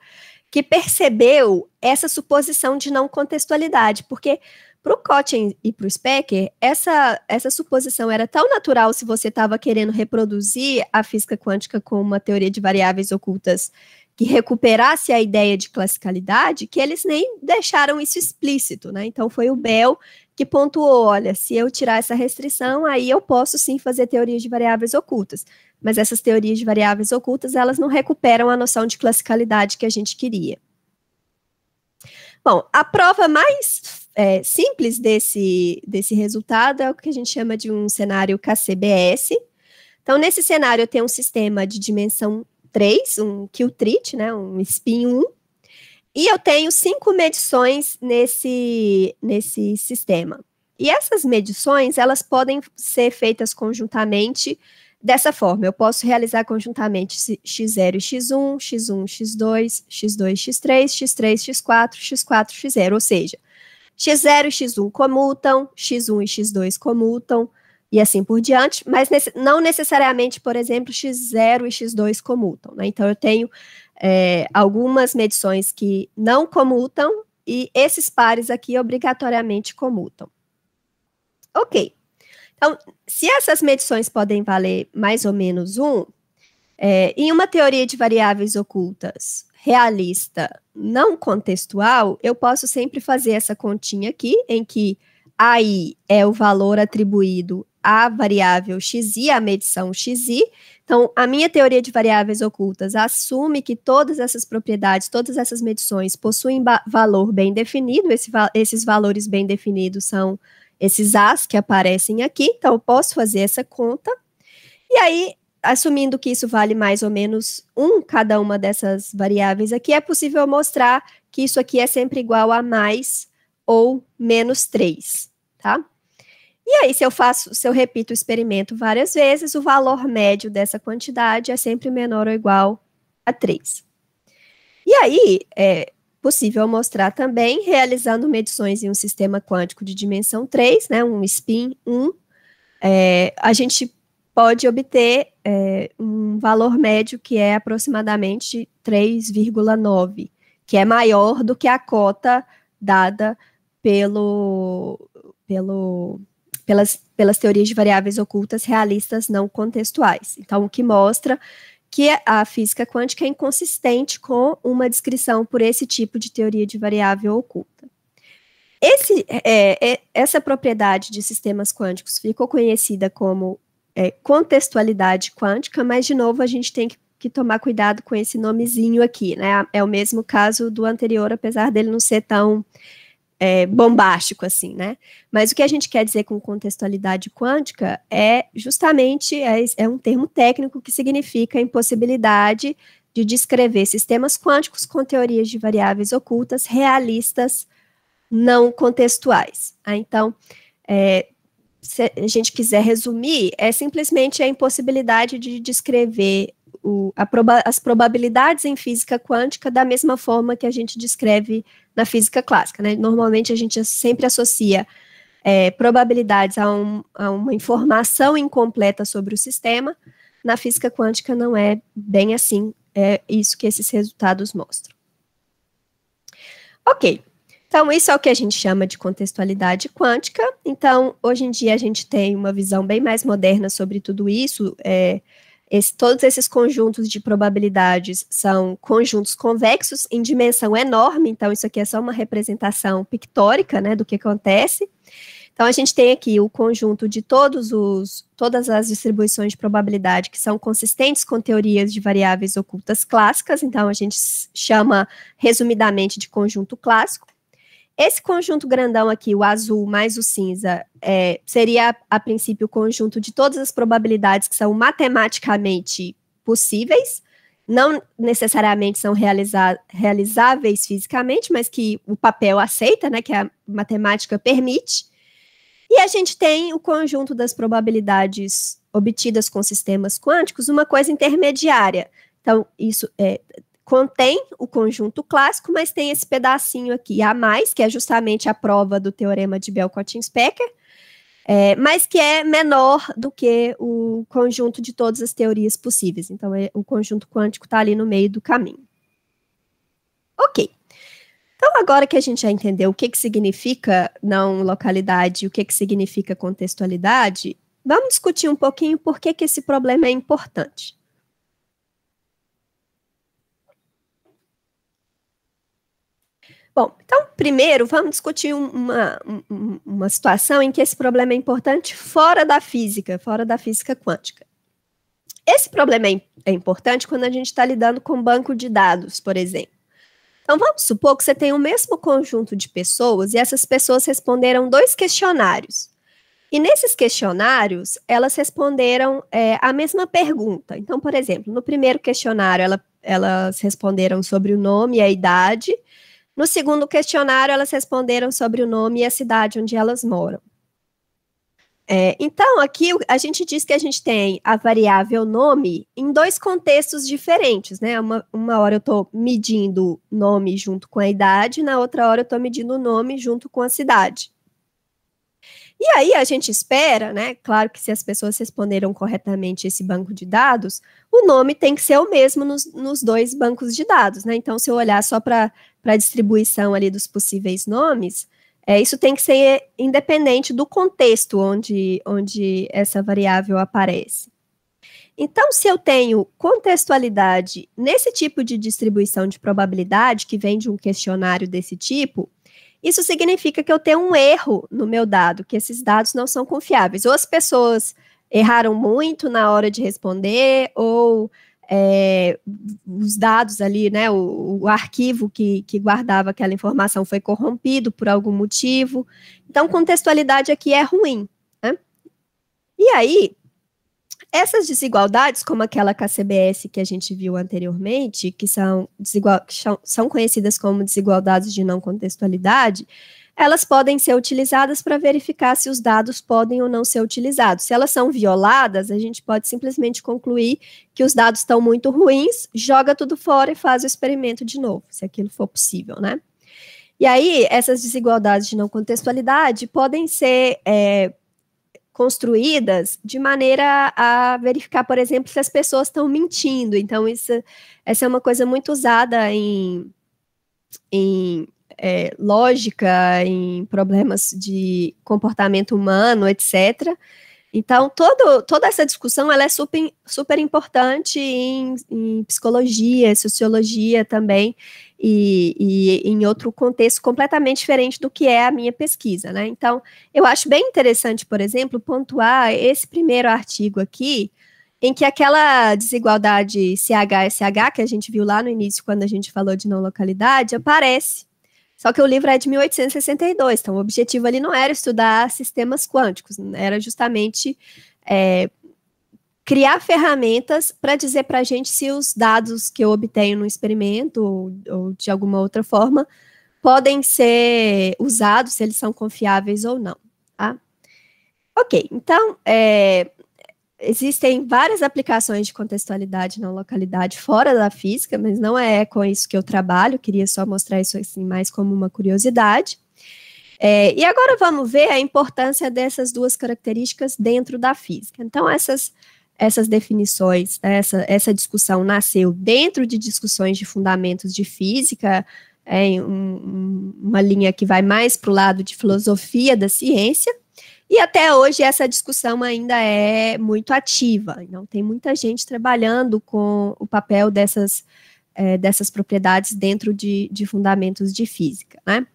que percebeu essa suposição de não contextualidade, porque para o Cauchy e para o Specker, essa suposição era tão natural se você estava querendo reproduzir a física quântica com uma teoria de variáveis ocultas que recuperasse a ideia de classicalidade, que eles nem deixaram isso explícito, né? Então, foi o Bell que pontuou, olha, se eu tirar essa restrição, aí eu posso sim fazer teorias de variáveis ocultas. Mas essas teorias de variáveis ocultas, elas não recuperam a noção de classicalidade que a gente queria. Bom, a prova mais simples desse resultado é o que a gente chama de um cenário KCBS. Então, nesse cenário, eu tenho um sistema de dimensão 3, um Q-trit, né, um spin 1, e eu tenho 5 medições nesse sistema. E essas medições, elas podem ser feitas conjuntamente dessa forma. Eu posso realizar conjuntamente x0 e x1, x1, x2, x2, x3, x3, x4, x4, x0. Ou seja, x0 e x1 comutam, x1 e x2 comutam, e assim por diante, mas não necessariamente, por exemplo, x0 e x2 comutam, né? Então, eu tenho algumas medições que não comutam e esses pares aqui obrigatoriamente comutam. Ok. Então, se essas medições podem valer mais ou menos 1, em uma teoria de variáveis ocultas realista não contextual, eu posso sempre fazer essa continha aqui, em que AI é o valor atribuído à variável xi, à medição xi. Então, a minha teoria de variáveis ocultas assume que todas essas propriedades, todas essas medições possuem valor bem definido, esses valores bem definidos são esses As que aparecem aqui, então eu posso fazer essa conta, e aí, assumindo que isso vale mais ou menos 1 cada uma dessas variáveis aqui, é possível mostrar que isso aqui é sempre igual a mais ou menos 3, tá? E aí, se eu repito o experimento várias vezes, o valor médio dessa quantidade é sempre menor ou igual a 3. E aí, é possível mostrar também, realizando medições em um sistema quântico de dimensão 3, né, um spin 1, a gente pode obter um valor médio que é aproximadamente 3,9, que é maior do que a cota dada pelas teorias de variáveis ocultas realistas não contextuais. Então, o que mostra que a física quântica é inconsistente com uma descrição por esse tipo de teoria de variável oculta. Essa propriedade de sistemas quânticos ficou conhecida como contextualidade quântica, mas, de novo, a gente tem que tomar cuidado com esse nomezinho aqui, né? É o mesmo caso do anterior, apesar dele não ser tão bombástico assim, né? Mas o que a gente quer dizer com contextualidade quântica é justamente, um termo técnico que significa a impossibilidade de descrever sistemas quânticos com teorias de variáveis ocultas realistas não contextuais. Então, se a gente quiser resumir, é simplesmente a impossibilidade de descrever as probabilidades em física quântica da mesma forma que a gente descreve na física clássica, né? Normalmente a gente sempre associa probabilidades a uma informação incompleta sobre o sistema. Na física quântica não é bem assim, é isso que esses resultados mostram. Ok, então isso é o que a gente chama de contextualidade quântica. Então, hoje em dia a gente tem uma visão bem mais moderna sobre tudo isso. Todos esses conjuntos de probabilidades são conjuntos convexos em dimensão enorme, então isso aqui é só uma representação pictórica, né, do que acontece. Então, a gente tem aqui o conjunto de todas as distribuições de probabilidade que são consistentes com teorias de variáveis ocultas clássicas, então a gente chama, resumidamente, de conjunto clássico. Esse conjunto grandão aqui, o azul mais o cinza, seria, a princípio, o conjunto de todas as probabilidades que são matematicamente possíveis, não necessariamente são realizáveis fisicamente, mas que o papel aceita, né, que a matemática permite. E a gente tem o conjunto das probabilidades obtidas com sistemas quânticos, uma coisa intermediária. Então, isso contém o conjunto clássico, mas tem esse pedacinho aqui a mais, que é justamente a prova do teorema de Bell-Cotin-Specker, mas que é menor do que o conjunto de todas as teorias possíveis. Então, o conjunto quântico está ali no meio do caminho. Ok. Então, agora que a gente já entendeu o que significa não localidade e o que significa contextualidade, vamos discutir um pouquinho por que esse problema é importante. Bom, então, primeiro, vamos discutir uma situação em que esse problema é importante fora da física quântica. Esse problema é importante quando a gente está lidando com banco de dados, por exemplo. Então, vamos supor que você tem o mesmo conjunto de pessoas e essas pessoas responderam 2 questionários. E nesses questionários, elas responderam a mesma pergunta. Então, por exemplo, no primeiro questionário, elas responderam sobre o nome e a idade. No segundo questionário, elas responderam sobre o nome e a cidade onde elas moram. Então, aqui a gente diz que a gente tem a variável nome em 2 contextos diferentes, né? Uma hora eu estou medindo nome junto com a idade, na outra hora eu estou medindo o nome junto com a cidade. E aí a gente espera, né? Claro que se as pessoas responderam corretamente esse banco de dados, o nome tem que ser o mesmo nos 2 bancos de dados, né? Então, se eu olhar só para a distribuição ali dos possíveis nomes, isso tem que ser independente do contexto onde essa variável aparece. Então, se eu tenho contextualidade nesse tipo de distribuição de probabilidade, que vem de um questionário desse tipo, isso significa que eu tenho um erro no meu dado, que esses dados não são confiáveis. Ou as pessoas erraram muito na hora de responder, ou os dados ali, né, o arquivo que guardava aquela informação foi corrompido por algum motivo. Então, contextualidade aqui é ruim, né? E aí, essas desigualdades, como aquela KCBS que a gente viu anteriormente, que são conhecidas como desigualdades de não contextualidade, elas podem ser utilizadas para verificar se os dados podem ou não ser utilizados. Se elas são violadas, a gente pode simplesmente concluir que os dados estão muito ruins, joga tudo fora e faz o experimento de novo, se aquilo for possível, né? E aí, essas desigualdades de não contextualidade podem ser construídas de maneira a verificar, por exemplo, se as pessoas estão mentindo. Então, essa é uma coisa muito usada em lógica, em problemas de comportamento humano, etc. Então, toda essa discussão ela é super importante em psicologia, sociologia também, e em outro contexto completamente diferente do que é a minha pesquisa, né? Então, eu acho bem interessante, por exemplo, pontuar esse primeiro artigo aqui, em que aquela desigualdade CH-SH, que a gente viu lá no início, quando a gente falou de não localidade, aparece. Só que o livro é de 1862, então o objetivo ali não era estudar sistemas quânticos, era justamente criar ferramentas para dizer para a gente se os dados que eu obtenho no experimento ou de alguma outra forma podem ser usados, se eles são confiáveis ou não, tá? Ok, então, existem várias aplicações de contextualidade e não localidade fora da física, mas não é com isso que eu trabalho, queria só mostrar isso assim mais como uma curiosidade. E agora vamos ver a importância dessas duas características dentro da física. Então, essas definições, essa discussão nasceu dentro de discussões de fundamentos de física, uma linha que vai mais para o lado de filosofia da ciência, e até hoje essa discussão ainda é muito ativa. Então, tem muita gente trabalhando com o papel dessas propriedades dentro de fundamentos de física, né?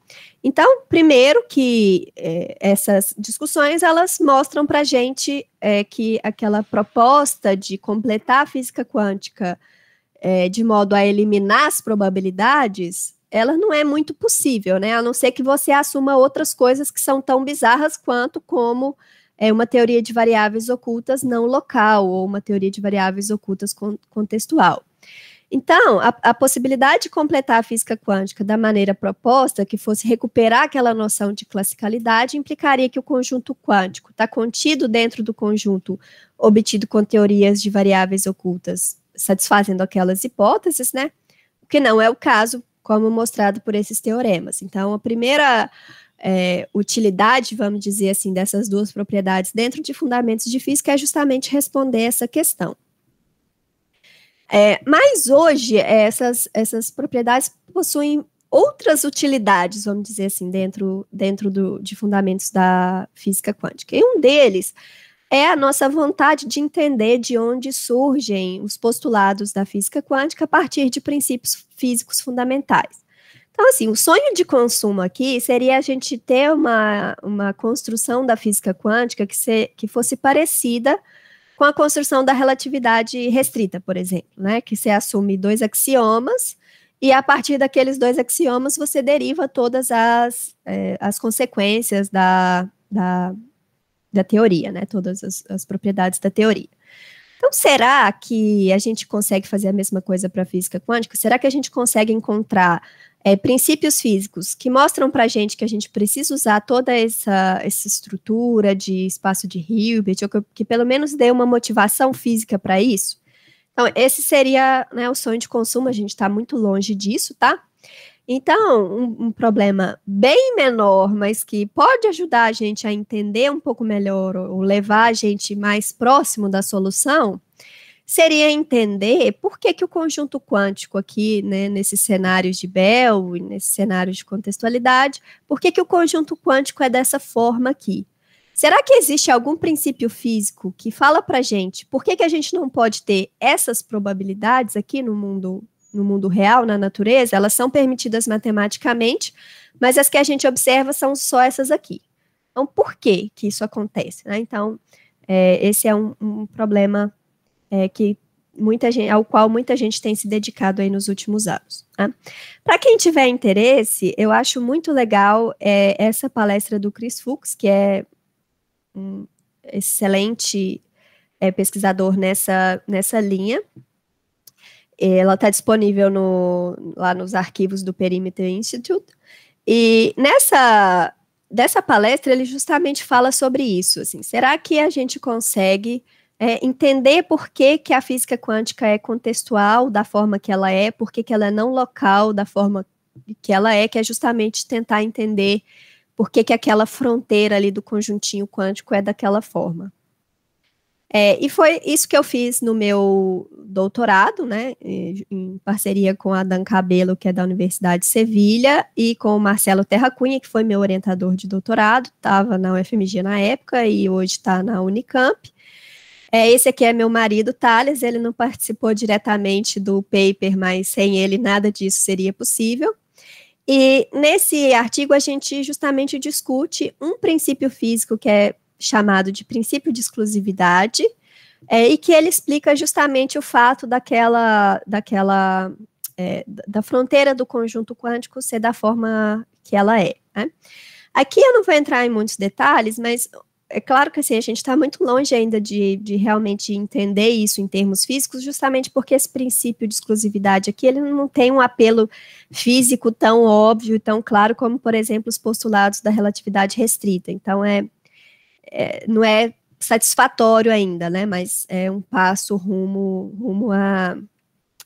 Então, primeiro que essas discussões, elas mostram para a gente que aquela proposta de completar a física quântica de modo a eliminar as probabilidades, ela não é muito possível, né? A não ser que você assuma outras coisas que são tão bizarras quanto como uma teoria de variáveis ocultas não local ou uma teoria de variáveis ocultas contextual. Então, a possibilidade de completar a física quântica da maneira proposta, que fosse recuperar aquela noção de classicalidade, implicaria que o conjunto quântico está contido dentro do conjunto obtido com teorias de variáveis ocultas, satisfazendo aquelas hipóteses, né? O que não é o caso, como mostrado por esses teoremas. Então, a primeira utilidade, vamos dizer assim, dessas duas propriedades dentro de fundamentos de física é justamente responder essa questão. Mas hoje, essas propriedades possuem outras utilidades, vamos dizer assim, dentro de fundamentos da física quântica. E um deles é a nossa vontade de entender de onde surgem os postulados da física quântica a partir de princípios físicos fundamentais. Então, assim, o sonho de consumo aqui seria a gente ter uma construção da física quântica que fosse parecida com a construção da relatividade restrita, por exemplo, né? Que você assume dois axiomas e a partir daqueles dois axiomas você deriva todas as consequências da teoria, né? Todas as propriedades da teoria. Então, será que a gente consegue fazer a mesma coisa para a física quântica? Será que a gente consegue encontrar princípios físicos que mostram para a gente que a gente precisa usar toda essa estrutura de espaço de Hilbert, ou que pelo menos dê uma motivação física para isso? Então, esse seria, né, o sonho de consumo, a gente está muito longe disso, tá? Então, um problema bem menor, mas que pode ajudar a gente a entender um pouco melhor, ou levar a gente mais próximo da solução, seria entender por que o conjunto quântico aqui, né, nesses cenários de Bell, e nesses cenários de contextualidade, por que o conjunto quântico é dessa forma aqui? Será que existe algum princípio físico que fala para a gente por que a gente não pode ter essas probabilidades aqui no mundo real, na natureza? Elas são permitidas matematicamente, mas as que a gente observa são só essas aqui. Então, por que isso acontece, né? Então, esse é um problema ao qual muita gente tem se dedicado aí nos últimos anos. Né? Para quem tiver interesse, eu acho muito legal essa palestra do Chris Fuchs, que é um excelente pesquisador nessa linha. Ela está disponível lá nos arquivos do Perimeter Institute. E dessa palestra, ele justamente fala sobre isso. Assim, será que a gente consegue entender por que a física quântica é contextual da forma que ela é, por que ela é não local da forma que ela é, que é justamente tentar entender por que aquela fronteira ali do conjuntinho quântico é daquela forma. E foi isso que eu fiz no meu doutorado, né, em parceria com a Dan Cabello, que é da Universidade de Sevilha, e com o Marcelo Terra Cunha, que foi meu orientador de doutorado, estava na UFMG na época e hoje está na Unicamp. Esse aqui é meu marido, Thales, ele não participou diretamente do paper, mas sem ele nada disso seria possível. E nesse artigo a gente justamente discute um princípio físico que é chamado de princípio de exclusividade, e que ele explica justamente o fato da fronteira do conjunto quântico ser da forma que ela é. Né? Aqui eu não vou entrar em muitos detalhes, mas é claro que assim, a gente está muito longe ainda de realmente entender isso em termos físicos, justamente porque esse princípio de exclusividade aqui, ele não tem um apelo físico tão óbvio e tão claro como, por exemplo, os postulados da relatividade restrita. Então, não é satisfatório ainda, né? Mas é um passo rumo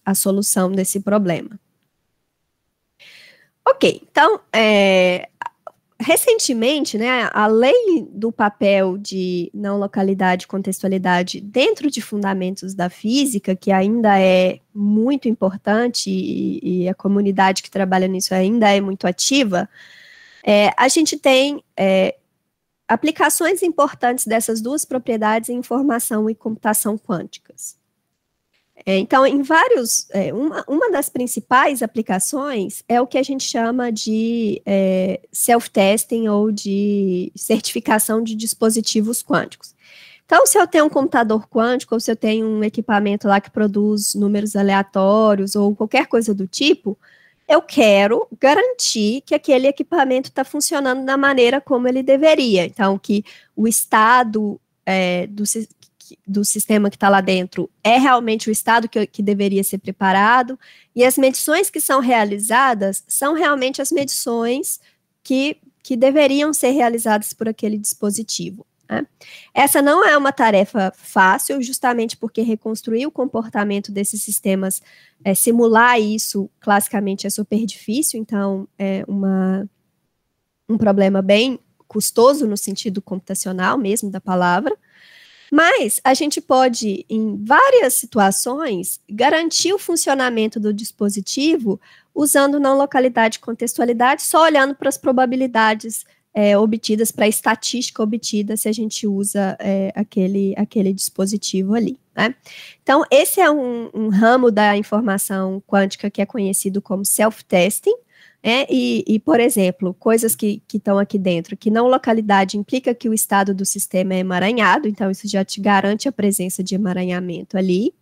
à solução desse problema. Ok, então, recentemente, né, além do papel de não localidade e contextualidade dentro de fundamentos da física, que ainda é muito importante e a comunidade que trabalha nisso ainda é muito ativa, a gente tem aplicações importantes dessas duas propriedades em informação e computação quânticas. Então, em uma das principais aplicações é o que a gente chama de self-testing ou de certificação de dispositivos quânticos. Então, se eu tenho um computador quântico ou se eu tenho um equipamento lá que produz números aleatórios ou qualquer coisa do tipo, eu quero garantir que aquele equipamento está funcionando da maneira como ele deveria. Então, que o estado do sistema que está lá dentro é realmente o estado que deveria ser preparado, e as medições que são realizadas são realmente as medições que deveriam ser realizadas por aquele dispositivo. Né? Essa não é uma tarefa fácil, justamente porque reconstruir o comportamento desses sistemas, simular isso, classicamente é super difícil, então é um problema bem custoso no sentido computacional mesmo da palavra, mas a gente pode, em várias situações, garantir o funcionamento do dispositivo usando não localidade e contextualidade, só olhando para as probabilidades obtidas, para a estatística obtida, se a gente usa aquele dispositivo ali. Né? Então, esse é um ramo da informação quântica que é conhecido como self-testing, e, por exemplo, coisas que estão aqui dentro, que não localidade implica que o estado do sistema é emaranhado, então isso já te garante a presença de emaranhamento ali,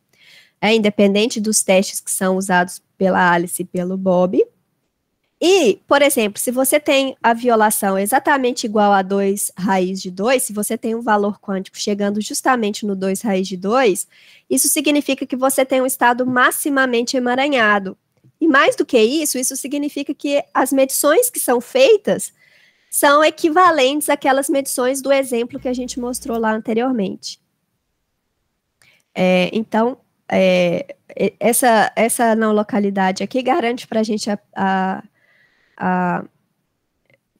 independente dos testes que são usados pela Alice e pelo Bob. E, por exemplo, se você tem a violação exatamente igual a 2 raiz de 2, se você tem um valor quântico chegando justamente no 2 raiz de 2, isso significa que você tem um estado maximamente emaranhado. E mais do que isso significa que as medições que são feitas são equivalentes àquelas medições do exemplo que a gente mostrou lá anteriormente. Então, essa não localidade aqui garante para a gente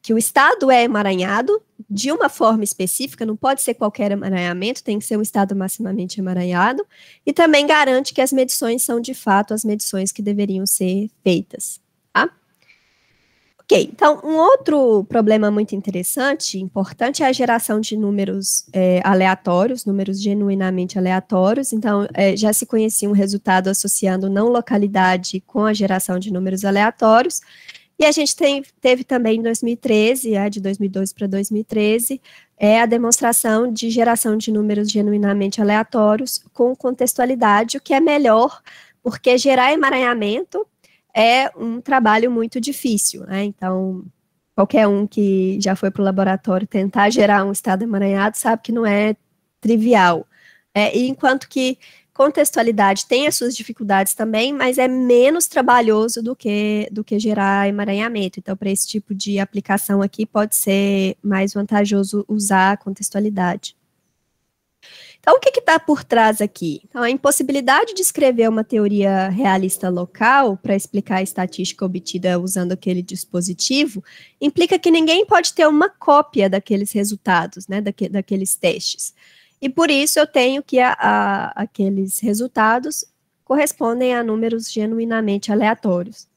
que o estado é emaranhado de uma forma específica, não pode ser qualquer emaranhamento, tem que ser um estado maximamente emaranhado, e também garante que as medições são, de fato, as medições que deveriam ser feitas. Tá? Ok, então, um outro problema muito interessante, importante, é a geração de números aleatórios, números genuinamente aleatórios. Então, já se conhecia um resultado associando não localidade com a geração de números aleatórios, e a gente teve também em 2013, de 2012 para 2013, a demonstração de geração de números genuinamente aleatórios com contextualidade, o que é melhor, porque gerar emaranhamento é um trabalho muito difícil, né? Então, qualquer um que já foi para o laboratório tentar gerar um estado emaranhado sabe que não é trivial. E enquanto que contextualidade tem as suas dificuldades também, mas é menos trabalhoso do que gerar emaranhamento. Então, para esse tipo de aplicação aqui, pode ser mais vantajoso usar a contextualidade. Então, o que está por trás aqui? Então, a impossibilidade de escrever uma teoria realista local para explicar a estatística obtida usando aquele dispositivo implica que ninguém pode ter uma cópia daqueles resultados, né, daqueles testes. E por isso eu tenho que aqueles resultados correspondem a números genuinamente aleatórios.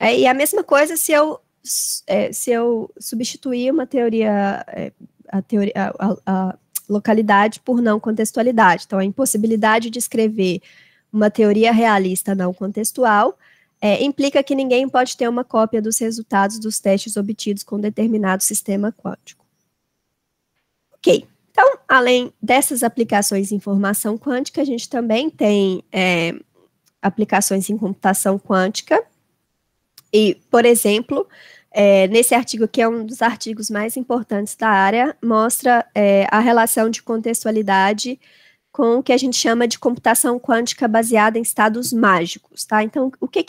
E a mesma coisa se eu substituir uma teoria, a localidade por não contextualidade. Então, a impossibilidade de escrever uma teoria realista não contextual implica que ninguém pode ter uma cópia dos resultados dos testes obtidos com determinado sistema quântico. Ok. Então, além dessas aplicações em informação quântica, a gente também tem aplicações em computação quântica. E, por exemplo, nesse artigo, que é um dos artigos mais importantes da área, mostra a relação de contextualidade com o que a gente chama de computação quântica baseada em estados mágicos, tá? Então, o que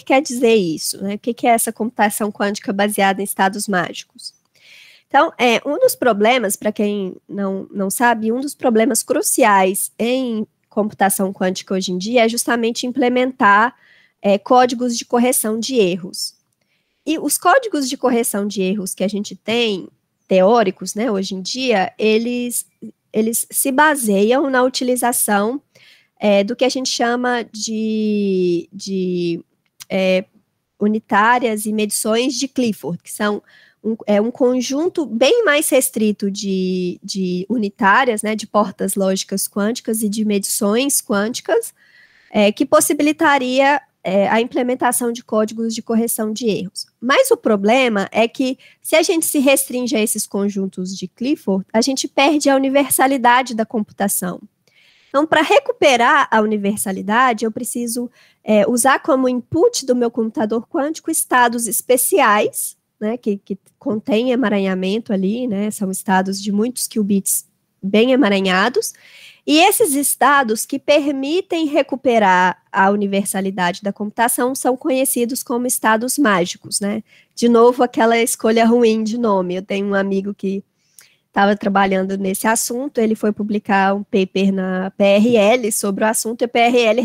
quer dizer isso, né? O que é essa computação quântica baseada em estados mágicos? Então, um dos problemas, para quem não sabe, um dos problemas cruciais em computação quântica hoje em dia é justamente implementar códigos de correção de erros. E os códigos de correção de erros que a gente tem, teóricos, né, hoje em dia, eles se baseiam na utilização do que a gente chama de unitárias e medições de Clifford, que são um conjunto bem mais restrito de unitárias, né, de portas lógicas quânticas e de medições quânticas, que possibilitaria a implementação de códigos de correção de erros. Mas o problema é que, se a gente se restringe a esses conjuntos de Clifford, a gente perde a universalidade da computação. Então, para recuperar a universalidade, eu preciso usar como input do meu computador quântico estados especiais, né, que contêm emaranhamento ali, né, são estados de muitos qubits bem emaranhados, e esses estados que permitem recuperar a universalidade da computação são conhecidos como estados mágicos, né? De novo, aquela escolha ruim de nome. Eu tenho um amigo que estava trabalhando nesse assunto, ele foi publicar um paper na PRL sobre o assunto, e a PRL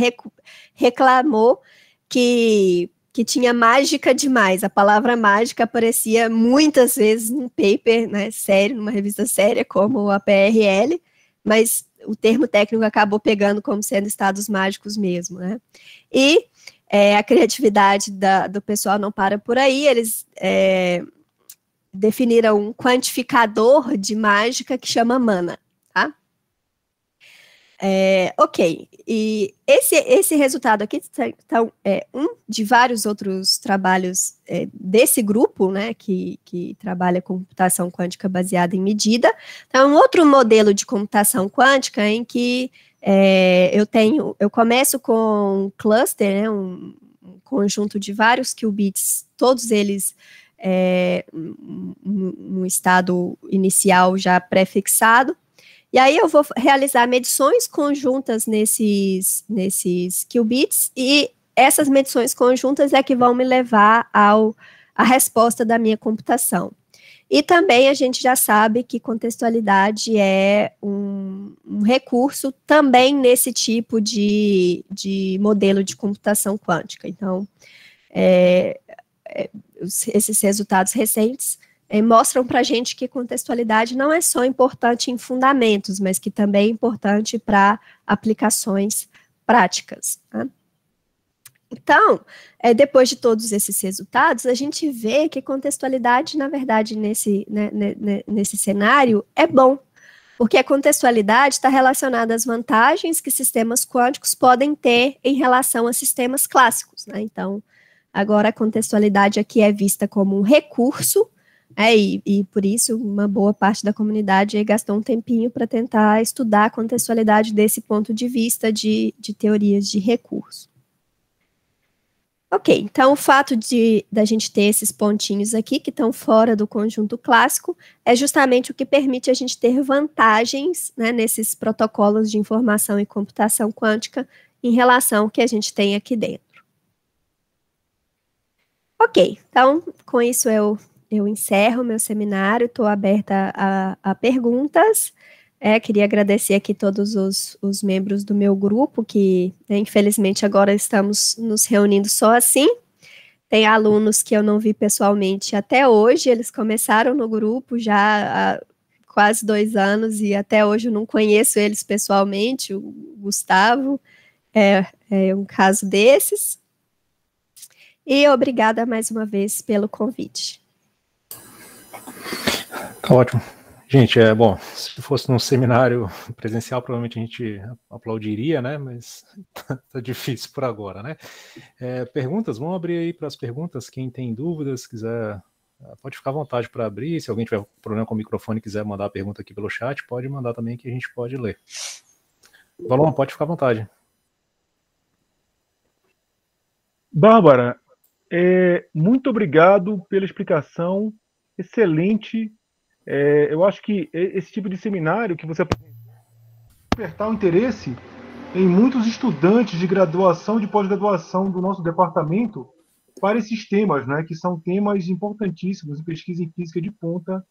reclamou que tinha mágica demais. A palavra mágica aparecia muitas vezes num paper, né, sério, numa revista séria como a PRL, mas o termo técnico acabou pegando como sendo estados mágicos mesmo, né? E a criatividade do pessoal não para por aí, eles definiram um quantificador de mágica que chama mana, tá? Ok, e esse resultado aqui então, é um de vários outros trabalhos desse grupo, né, que trabalha com computação quântica baseada em medida. Então, um outro modelo de computação quântica em que eu começo com um cluster, né, um conjunto de vários qubits, todos eles um estado inicial já pré-fixado. E aí eu vou realizar medições conjuntas nesses qubits, e essas medições conjuntas é que vão me levar à resposta da minha computação. E também a gente já sabe que contextualidade é um recurso também nesse tipo de modelo de computação quântica. Então, esses resultados recentes mostram para a gente que contextualidade não é só importante em fundamentos, mas que também é importante para aplicações práticas. Tá? Então, depois de todos esses resultados, a gente vê que contextualidade, na verdade, nesse cenário, é bom, porque a contextualidade está relacionada às vantagens que sistemas quânticos podem ter em relação a sistemas clássicos. Né? Então, agora a contextualidade aqui é vista como um recurso, e por isso uma boa parte da comunidade gastou um tempinho para tentar estudar a contextualidade desse ponto de vista de teorias de recurso. Ok, então o fato da gente ter esses pontinhos aqui que estão fora do conjunto clássico é justamente o que permite a gente ter vantagens, né, nesses protocolos de informação e computação quântica em relação ao que a gente tem aqui dentro. Ok, então com isso eu encerro o meu seminário, estou aberta a perguntas. Queria agradecer aqui todos os membros do meu grupo, que infelizmente agora estamos nos reunindo só assim. Tem alunos que eu não vi pessoalmente até hoje, eles começaram no grupo já há quase 2 anos e até hoje eu não conheço eles pessoalmente. O Gustavo é um caso desses. E obrigada mais uma vez pelo convite. Tá ótimo. Gente, bom, se fosse num seminário presencial, provavelmente a gente aplaudiria, né? Mas tá difícil por agora, né? Perguntas, vamos abrir aí para as perguntas. Quem tem dúvidas, quiser, pode ficar à vontade para abrir. Se alguém tiver problema com o microfone e quiser mandar a pergunta aqui pelo chat, pode mandar também que a gente pode ler. Valon, pode ficar à vontade. Bárbara, muito obrigado pela explicação, excelente. Eu acho que esse tipo de seminário que você despertar o interesse em muitos estudantes de graduação e de pós-graduação do nosso departamento para esses temas, né, que são temas importantíssimos em pesquisa em física de ponta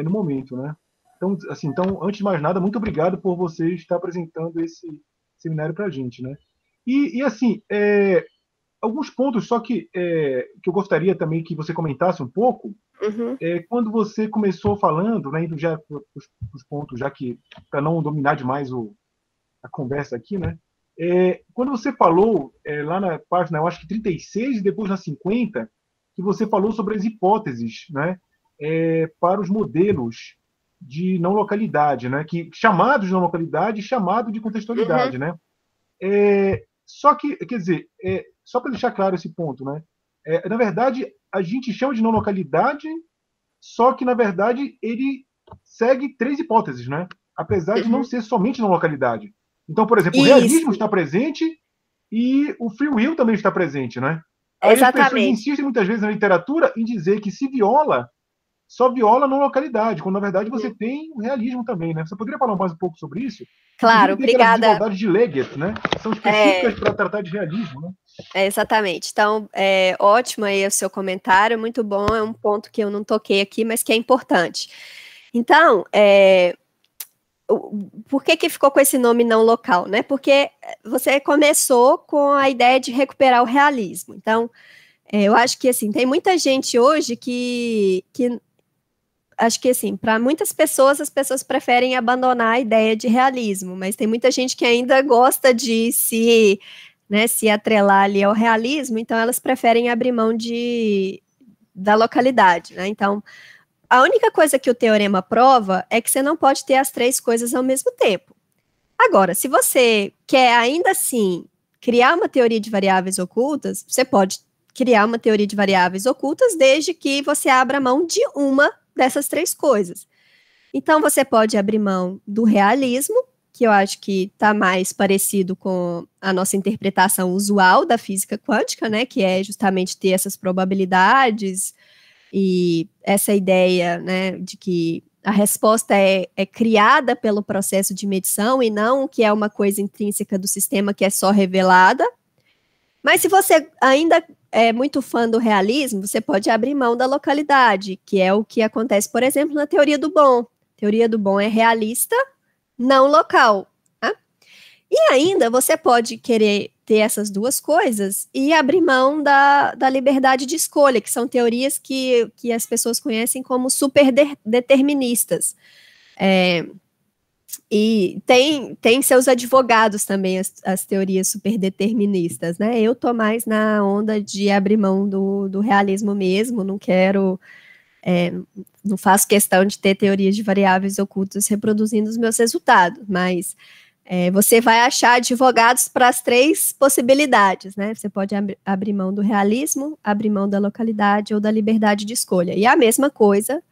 no momento, né? Então, assim, antes de mais nada, muito obrigado por você estar apresentando esse seminário para a gente, né? E assim, alguns pontos só que eu gostaria também que você comentasse um pouco. Quando você começou falando, né, indo já para os pontos, já que para não dominar demais a conversa aqui, né? Quando você falou lá na página, eu acho que 36 e depois na 50, que você falou sobre as hipóteses, né, para os modelos de não localidade, né, chamados de não localidade e chamado de contextualidade, né? Só que, quer dizer, só para deixar claro esse ponto, né? Na verdade, a gente chama de não localidade, só que, na verdade, ele segue 3 hipóteses, né? Apesar de não ser somente não localidade. Então, por exemplo, o realismo está presente e o free will também está presente, né? Aí as pessoas insistem muitas vezes na literatura em dizer que se viola, só viola não localidade, quando na verdade você tem o realismo também, né? Você poderia falar mais um pouco sobre isso? Claro, obrigada. As desigualdades de Leggett, né? São específicas para tratar de realismo, né? Exatamente. Então, ótimo aí o seu comentário, muito bom, é um ponto que eu não toquei aqui, mas que é importante. Então, por que ficou com esse nome não local, né? Porque você começou com a ideia de recuperar o realismo. Então, eu acho que, assim, tem muita gente hoje que acho que, assim, para muitas pessoas, as pessoas preferem abandonar a ideia de realismo, mas tem muita gente que ainda gosta de se atrelar ali ao realismo, então elas preferem abrir mão da localidade, né? Então, a única coisa que o teorema prova é que você não pode ter as 3 coisas ao mesmo tempo. Agora, se você quer ainda assim criar uma teoria de variáveis ocultas, você pode criar uma teoria de variáveis ocultas desde que você abra mão de uma dessas 3 coisas. Então, você pode abrir mão do realismo, que eu acho que está mais parecido com a nossa interpretação usual da física quântica, né, que é justamente ter essas probabilidades e essa ideia, né, de que a resposta é criada pelo processo de medição e não que é uma coisa intrínseca do sistema que é só revelada. Mas se você ainda é muito fã do realismo, você pode abrir mão da localidade, que é o que acontece, por exemplo, na teoria do bom. A teoria do bom é realista, não local. Né? E ainda você pode querer ter essas 2 coisas e abrir mão da liberdade de escolha, que são teorias que as pessoas conhecem como superdeterministas. E tem seus advogados também, as teorias superdeterministas, né? Eu tô mais na onda de abrir mão do realismo mesmo, não quero, não faço questão de ter teorias de variáveis ocultas reproduzindo os meus resultados, mas você vai achar advogados para as 3 possibilidades, né? Você pode abrir mão do realismo, abrir mão da localidade ou da liberdade de escolha. E a mesma coisa,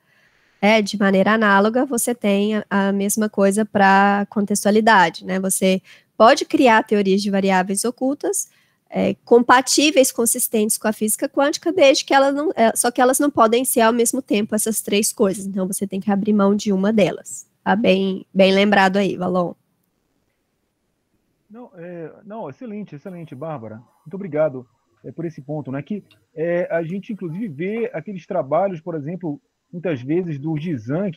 de maneira análoga, você tem a mesma coisa para contextualidade, né? Você pode criar teorias de variáveis ocultas compatíveis, consistentes com a física quântica, desde que elas não, só que elas não podem ser ao mesmo tempo essas 3 coisas. Então, você tem que abrir mão de uma delas. Tá bem lembrado aí, Valon. Não, excelente, Bárbara. Muito obrigado por esse ponto, né? Que a gente, inclusive, vê aqueles trabalhos, por exemplo, muitas vezes do Gizan,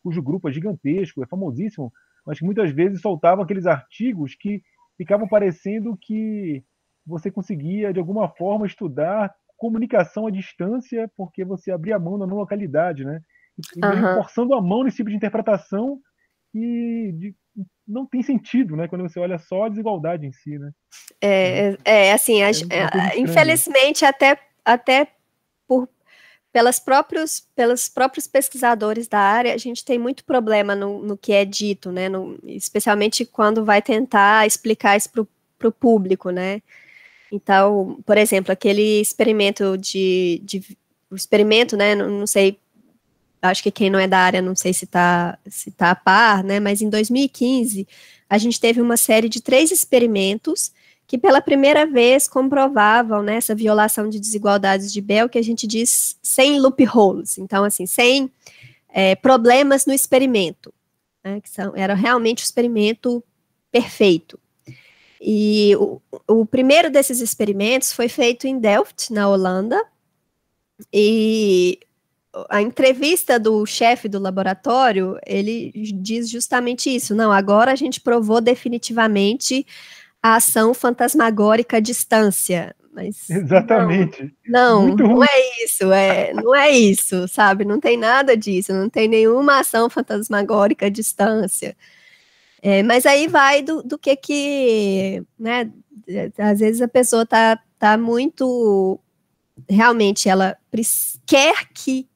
cujo grupo é gigantesco, é famosíssimo, mas que muitas vezes soltavam aqueles artigos que ficavam parecendo que você conseguia, de alguma forma, estudar comunicação à distância, porque você abria a mão na não localidade, né? E meio forçando a mão nesse tipo de interpretação não tem sentido, né? Quando você olha só a desigualdade em si, né? Assim, infelizmente, até pelos próprios pesquisadores da área, a gente tem muito problema no que é dito, né? Especialmente quando vai tentar explicar isso para o público, né? Então, por exemplo, aquele experimento o experimento, né? Não sei, acho que quem não é da área não sei se tá a par, né? Mas em 2015 a gente teve uma série de 3 experimentos que pela primeira vez comprovavam, né, essa violação de desigualdades de Bell, que a gente diz sem loopholes, então, assim, sem problemas no experimento, né, era realmente o experimento perfeito. E o primeiro desses experimentos foi feito em Delft, na Holanda, e a entrevista do chefe do laboratório, ele diz justamente isso, não, agora a gente provou definitivamente a ação fantasmagórica à distância. Mas exatamente. Não é isso, não é isso, sabe? Não tem nada disso, não tem nenhuma ação fantasmagórica à distância. Mas aí vai do que, né? Às vezes a pessoa tá muito, realmente, ela quer que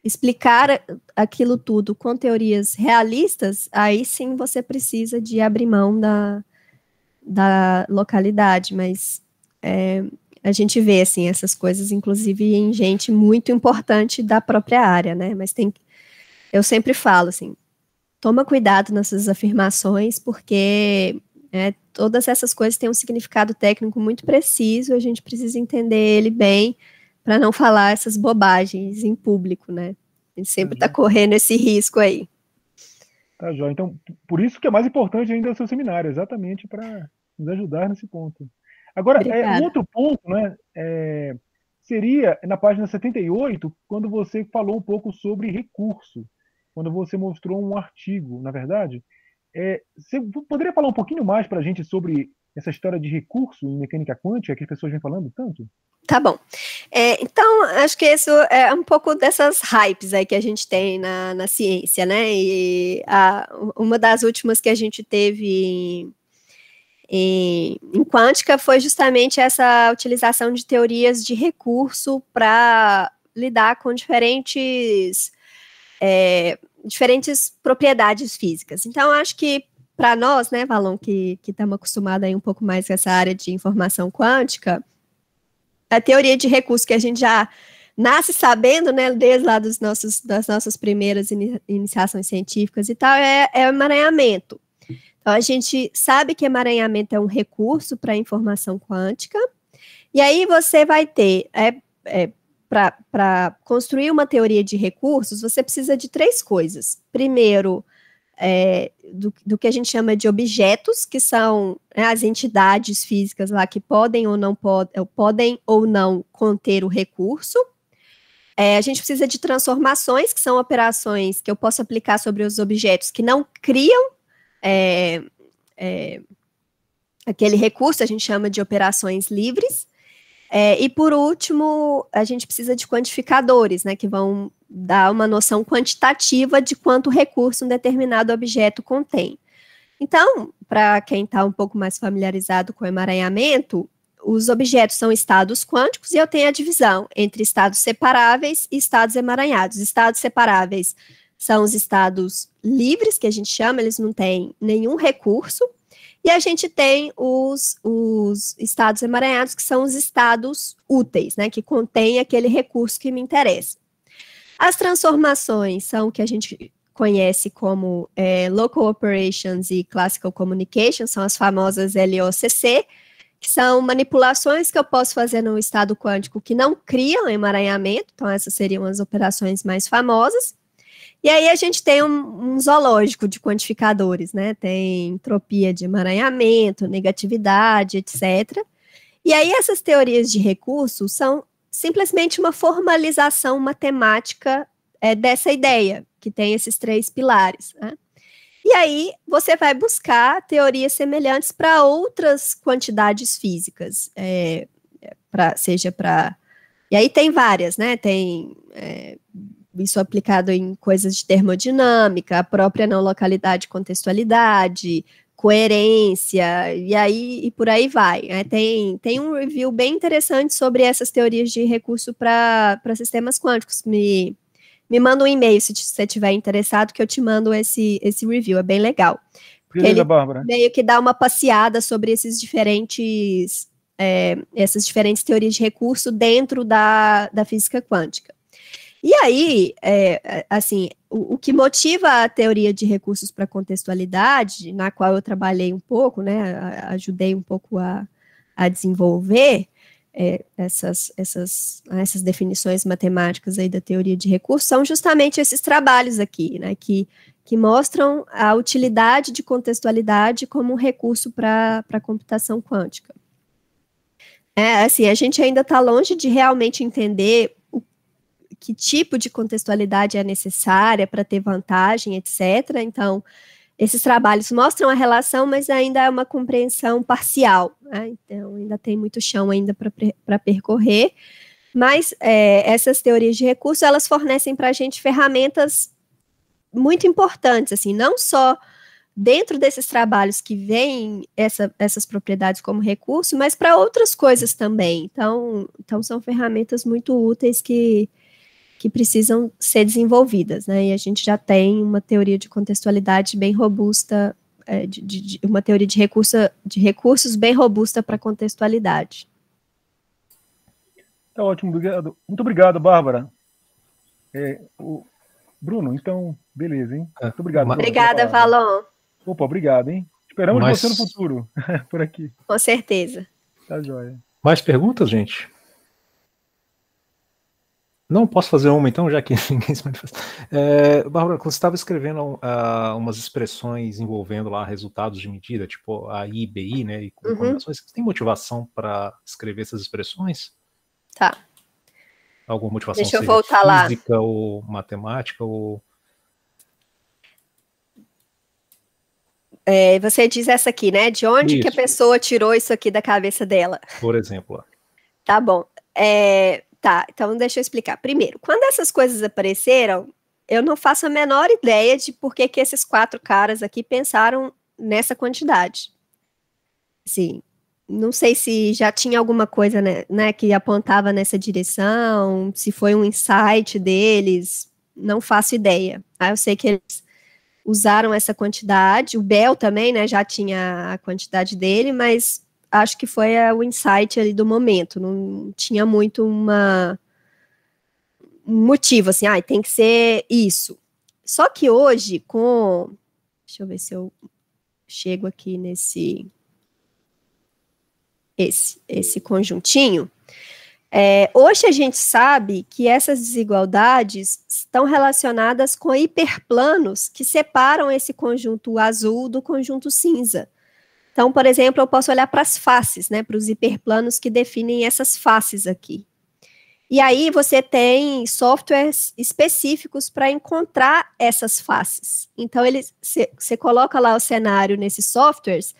explicar aquilo tudo com teorias realistas, aí sim você precisa de abrir mão da localidade, mas a gente vê, assim, essas coisas, inclusive, em gente muito importante da própria área, né, mas eu sempre falo, assim, toma cuidado nessas afirmações, porque todas essas coisas têm um significado técnico muito preciso, a gente precisa entender ele bem, para não falar essas bobagens em público, né, a gente sempre está correndo esse risco aí. Tá, Jó. Então, por isso que é mais importante ainda o seu seminário, exatamente para nos ajudar nesse ponto. Agora, um outro ponto, né, seria na página 78, quando você falou um pouco sobre recurso, quando você mostrou um artigo, na verdade. Você poderia falar um pouquinho mais para a gente sobre essa história de recurso em mecânica quântica que as pessoas vêm falando tanto? Tá bom. Então, acho que isso é um pouco dessas hypes aí que a gente tem na ciência, né? E uma das últimas que a gente teve em quântica foi justamente essa utilização de teorias de recurso para lidar com diferentes propriedades físicas. Então, acho que para nós, né, Valon, que estamos acostumados aí um pouco mais com essa área de informação quântica, a teoria de recurso que a gente já nasce sabendo, né, desde lá das nossas primeiras iniciações científicas e tal, é o emaranhamento. Então, a gente sabe que emaranhamento é um recurso para a informação quântica, e aí você vai ter, para construir uma teoria de recursos, você precisa de 3 coisas. Primeiro, do que a gente chama de objetos, que são as entidades físicas lá que podem ou não conter o recurso. A gente precisa de transformações, que são operações que eu posso aplicar sobre os objetos que não criam aquele recurso, a gente chama de operações livres. E, por último, a gente precisa de quantificadores, né, que vão dar uma noção quantitativa de quanto recurso um determinado objeto contém. Então, para quem está um pouco mais familiarizado com o emaranhamento, os objetos são estados quânticos e eu tenho a divisão entre estados separáveis e estados emaranhados. Estados separáveis são os estados livres, que a gente chama, eles não têm nenhum recurso. E a gente tem os estados emaranhados, que são os estados úteis, né, que contêm aquele recurso que me interessa. As transformações são o que a gente conhece como Local Operations e Classical Communication, são as famosas LOCC, que são manipulações que eu posso fazer no estado quântico que não criam emaranhamento, então essas seriam as operações mais famosas. E aí a gente tem um zoológico de quantificadores, né? Tem entropia de emaranhamento, negatividade, etc. E aí essas teorias de recurso são simplesmente uma formalização matemática dessa ideia, que tem esses 3 pilares, né? E aí você vai buscar teorias semelhantes para outras quantidades físicas, E aí tem várias, né? Tem isso aplicado em coisas de termodinâmica, a própria não localidade, contextualidade, coerência, e por aí vai. Tem um review bem interessante sobre essas teorias de recurso para sistemas quânticos. Me manda um e-mail se você estiver interessado, que eu te mando esse review, é bem legal. Porque beleza, ele Bárbara. Meio que dá uma passeada sobre essas diferentes teorias de recurso dentro da física quântica. E aí, assim, o que motiva a teoria de recursos para contextualidade, na qual eu trabalhei um pouco, né, ajudei um pouco a desenvolver essas definições matemáticas aí da teoria de recursos, são justamente esses trabalhos aqui, né, que mostram a utilidade de contextualidade como um recurso para a computação quântica. Assim, a gente ainda está longe de realmente entender que tipo de contextualidade é necessária para ter vantagem, etc. Então, esses trabalhos mostram a relação, mas ainda é uma compreensão parcial, né? Então ainda tem muito chão ainda para percorrer, mas essas teorias de recurso, elas fornecem para a gente ferramentas muito importantes, assim, não só dentro desses trabalhos que veem essas propriedades como recurso, mas para outras coisas também. Então são ferramentas muito úteis que precisam ser desenvolvidas, né? E a gente já tem uma teoria de contextualidade bem robusta, uma teoria de recursos bem robusta para contextualidade. Tá ótimo, obrigado. Muito obrigado, Bárbara. Bruno, então, beleza, hein? Muito obrigado. Bruno, obrigada, Valon. Opa, obrigado, hein? Esperamos você no futuro, por aqui. Com certeza. Tá joia. Mais perguntas, gente? Não posso fazer uma, então, já que ninguém se manifesta. Bárbara, quando você estava escrevendo umas expressões envolvendo lá resultados de medida, tipo a IBI, né, e combinações, você tem motivação para escrever essas expressões? Tá. Alguma motivação, deixa eu voltar física lá. Ou matemática, ou... Você diz essa aqui, né? De onde Isso. que a pessoa tirou isso aqui da cabeça dela? Por exemplo. Tá bom. Tá, então deixa eu explicar. Primeiro, quando essas coisas apareceram, eu não faço a menor ideia de por que esses 4 caras aqui pensaram nessa quantidade. Sim, não sei se já tinha alguma coisa, né, que apontava nessa direção, se foi um insight deles, não faço ideia. Eu sei que eles usaram essa quantidade, o Bell também, né, já tinha a quantidade dele, mas acho que foi o insight ali do momento, não tinha muito um motivo, assim, tem que ser isso. Só que hoje, deixa eu ver se eu chego aqui nesse esse conjuntinho, hoje a gente sabe que essas desigualdades estão relacionadas com hiperplanos que separam esse conjunto azul do conjunto cinza. Então, por exemplo, eu posso olhar para as faces, né, para os hiperplanos que definem essas faces aqui. E aí você tem softwares específicos para encontrar essas faces. Então, você coloca lá o cenário nesses softwares,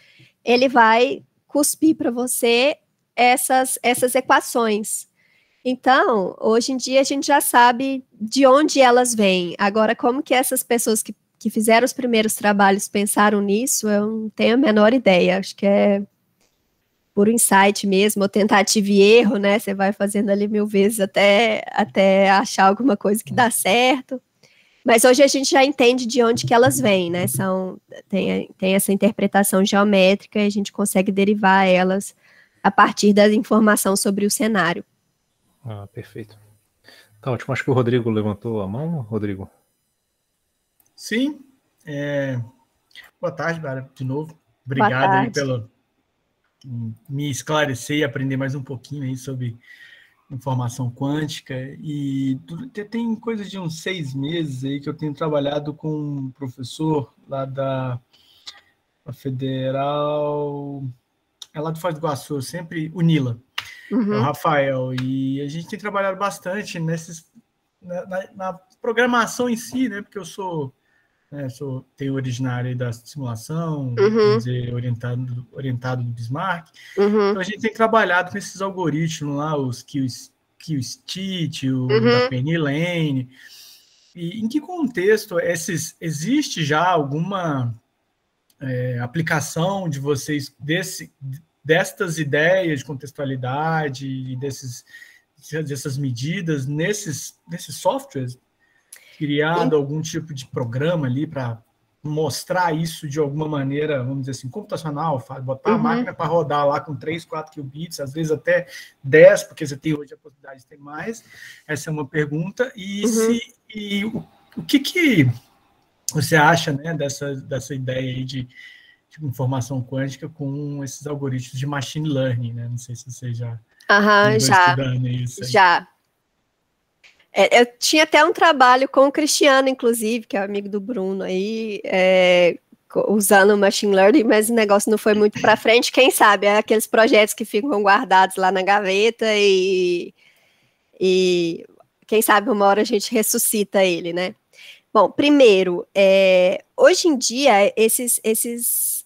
ele vai cuspir para você essas equações. Então, hoje em dia a gente já sabe de onde elas vêm. Agora, como que essas pessoas que fizeram os primeiros trabalhos pensaram nisso, eu não tenho a menor ideia. Acho que é por insight mesmo, ou tentativa e erro, né? Você vai fazendo ali 1000 vezes até achar alguma coisa que dá certo. Mas hoje a gente já entende de onde que elas vêm, né? Tem essa interpretação geométrica e a gente consegue derivar elas a partir da informação sobre o cenário. Perfeito. Tá ótimo. Acho que o Rodrigo levantou a mão, Rodrigo. Sim. Boa tarde, Bárbara, de novo. Obrigado aí pelo me esclarecer e aprender mais um pouquinho aí sobre informação quântica. E tem coisa de uns 6 meses aí que eu tenho trabalhado com um professor lá da Federal, lá do Foz do Iguaçu, sempre o Nila, o Rafael, e a gente tem trabalhado bastante na programação em si, né, porque eu tenho originário da simulação, vamos dizer, orientado do Bismarck. Então a gente tem trabalhado com esses algoritmos lá, os QSTIT, da Penny Lane. E em que contexto existe já alguma aplicação de vocês destas ideias de contextualidade e dessas medidas nesses softwares? Criado algum tipo de programa ali para mostrar isso de alguma maneira, vamos dizer assim, computacional, botar a máquina para rodar lá com 3, 4 qubits, às vezes até 10, porque você tem hoje a possibilidade de ter mais. Essa é uma pergunta. E o que você acha, né, dessa ideia aí de informação quântica com esses algoritmos de machine learning, né? Não sei se você já estudando isso aí. Já. Eu tinha até um trabalho com o Cristiano, inclusive, que é amigo do Bruno aí, usando machine learning, mas o negócio não foi muito para frente. Quem sabe, aqueles projetos que ficam guardados lá na gaveta e quem sabe uma hora a gente ressuscita ele, né? Bom, primeiro, hoje em dia, esses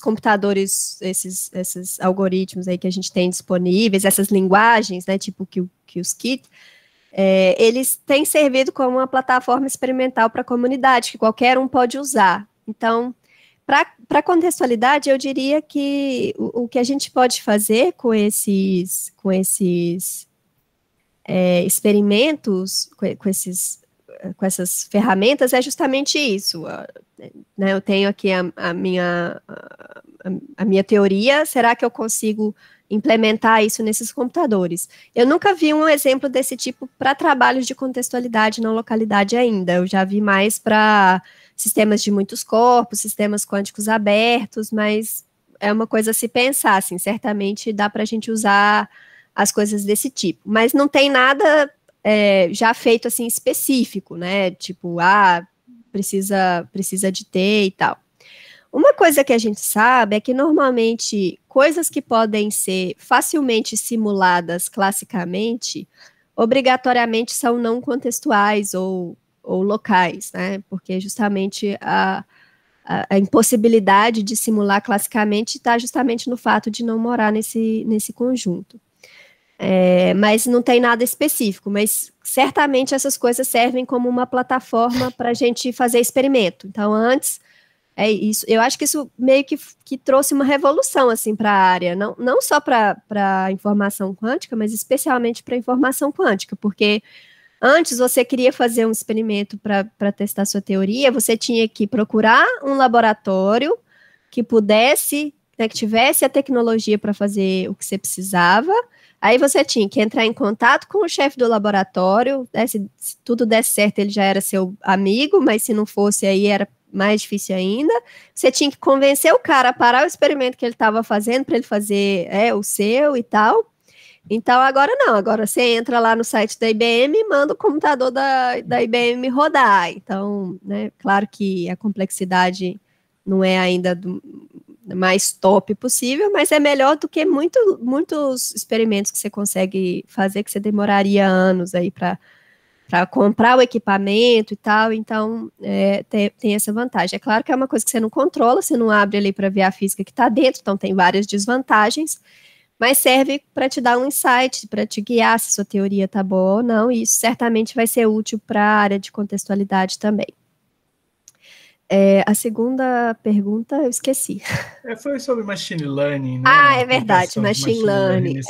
computadores, esses algoritmos aí que a gente tem disponíveis, essas linguagens, né, tipo QSKIT, eles têm servido como uma plataforma experimental para a comunidade, que qualquer um pode usar. Então, para contextualidade, eu diria que o que a gente pode fazer com esses experimentos, com essas ferramentas, é justamente isso. Né, eu tenho aqui a minha teoria, será que eu consigo implementar isso nesses computadores? Eu nunca vi um exemplo desse tipo para trabalhos de contextualidade não localidade ainda, eu já vi mais para sistemas de muitos corpos, sistemas quânticos abertos, mas é uma coisa a se pensar, assim, certamente dá para a gente usar as coisas desse tipo, mas não tem nada já feito assim específico, né, tipo, precisa de ter e tal. Uma coisa que a gente sabe é que normalmente coisas que podem ser facilmente simuladas classicamente, obrigatoriamente são não contextuais ou locais, né? Porque justamente a impossibilidade de simular classicamente está justamente no fato de não morar nesse conjunto. Mas não tem nada específico, mas certamente essas coisas servem como uma plataforma para a gente fazer experimento. Então, antes, isso. Eu acho que isso meio que trouxe uma revolução assim, para a área, não só para a informação quântica, mas especialmente para a informação quântica, porque antes você queria fazer um experimento para testar sua teoria, você tinha que procurar um laboratório que pudesse, né, que tivesse a tecnologia para fazer o que você precisava. Aí você tinha que entrar em contato com o chefe do laboratório, né, se tudo desse certo ele já era seu amigo, mas se não fosse aí era mais difícil ainda. Você tinha que convencer o cara a parar o experimento que ele estava fazendo para ele fazer o seu e tal. Então agora não, agora você entra lá no site da IBM e manda o computador da IBM rodar. Então, né, claro que a complexidade não é ainda do mais top possível, mas é melhor do que muitos experimentos que você consegue fazer, que você demoraria anos aí para comprar o equipamento e tal, então tem essa vantagem. É claro que é uma coisa que você não controla, você não abre ali para ver a física que está dentro, então tem várias desvantagens, mas serve para te dar um insight, para te guiar se sua teoria está boa ou não, e isso certamente vai ser útil para a área de contextualidade também. A segunda pergunta eu esqueci. Foi sobre machine learning, né? É verdade, machine learning.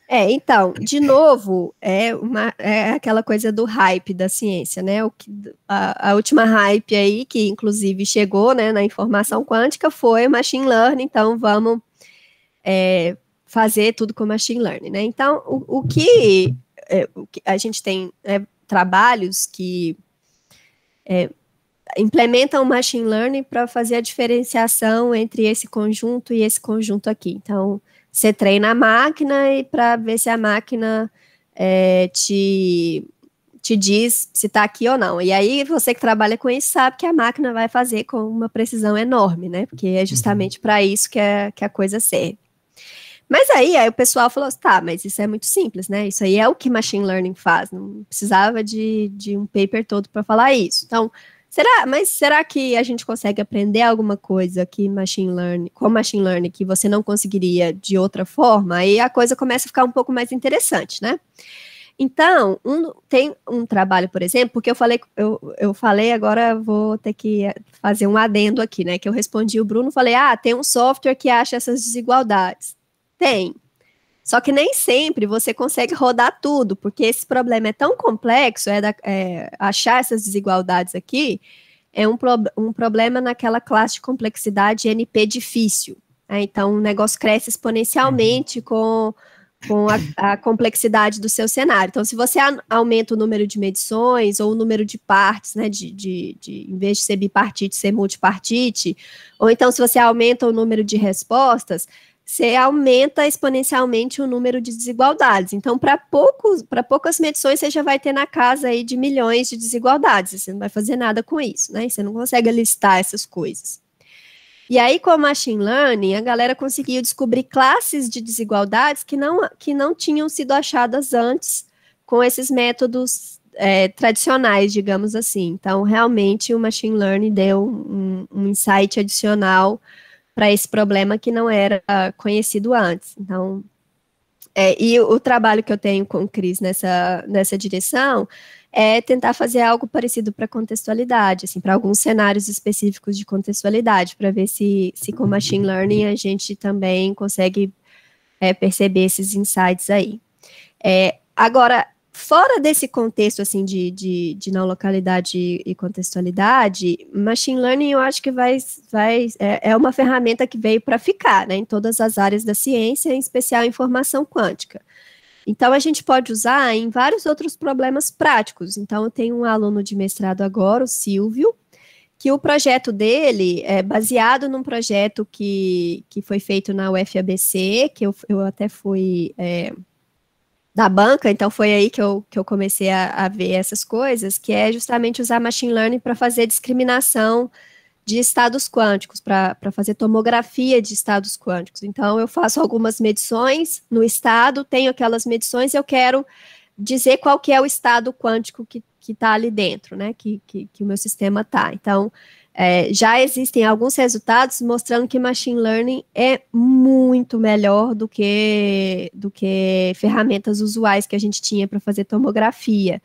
Então, de novo, é aquela coisa do hype da ciência, né? A última hype aí, que inclusive chegou, né, na informação quântica, foi machine learning, então vamos fazer tudo com machine learning, né? Então, o que a gente tem trabalhos que implementam machine learning para fazer a diferenciação entre esse conjunto e esse conjunto aqui. Então, você treina a máquina e para ver se a máquina te diz se está aqui ou não. E aí, você que trabalha com isso sabe que a máquina vai fazer com uma precisão enorme, né? Porque é justamente para isso que a coisa serve. Mas aí o pessoal falou assim, tá, mas isso é muito simples, né? Isso aí é o que machine learning faz. Não precisava de um paper todo para falar isso. Então, será que a gente consegue aprender alguma coisa com machine learning que você não conseguiria de outra forma? Aí a coisa começa a ficar um pouco mais interessante, né? Então, tem um trabalho, por exemplo, porque eu falei, agora vou ter que fazer um adendo aqui, né? Que eu respondi o Bruno, falei, tem um software que acha essas desigualdades. Tem. Só que nem sempre você consegue rodar tudo, porque esse problema é tão complexo, achar essas desigualdades aqui, é um problema naquela classe de complexidade NP difícil. Então, o negócio cresce exponencialmente com a complexidade do seu cenário. Então, se você aumenta o número de medições ou o número de partes, né, em vez de ser bipartite, ser multipartite, ou então se você aumenta o número de respostas, você aumenta exponencialmente o número de desigualdades. Então, para poucas medições, você já vai ter na casa aí de milhões de desigualdades. Você não vai fazer nada com isso, né? Você não consegue listar essas coisas. E aí, com o machine learning, a galera conseguiu descobrir classes de desigualdades que não tinham sido achadas antes com esses métodos tradicionais, digamos assim. Então, realmente, o Machine Learning deu um insight adicional para esse problema que não era conhecido antes. Então, e o trabalho que eu tenho com o Cris nessa direção é tentar fazer algo parecido para contextualidade, assim, para alguns cenários específicos de contextualidade, para ver se com Machine Learning a gente também consegue perceber esses insights aí. Agora, fora desse contexto, assim, de não localidade e contextualidade, Machine Learning eu acho que é uma ferramenta que veio para ficar, né, em todas as áreas da ciência, em especial informação quântica. Então, a gente pode usar em vários outros problemas práticos. Então, eu tenho um aluno de mestrado agora, o Silvio, que o projeto dele é baseado num projeto que foi feito na UFABC, que eu até fui da banca, então foi aí que eu comecei a ver essas coisas, que é justamente usar Machine Learning para fazer discriminação de estados quânticos, para fazer tomografia de estados quânticos. Então, eu faço algumas medições no estado, tenho aquelas medições e eu quero dizer qual que é o estado quântico que está ali dentro, né, que o meu sistema está. Então, já existem alguns resultados mostrando que Machine Learning é muito melhor do que ferramentas usuais que a gente tinha para fazer tomografia.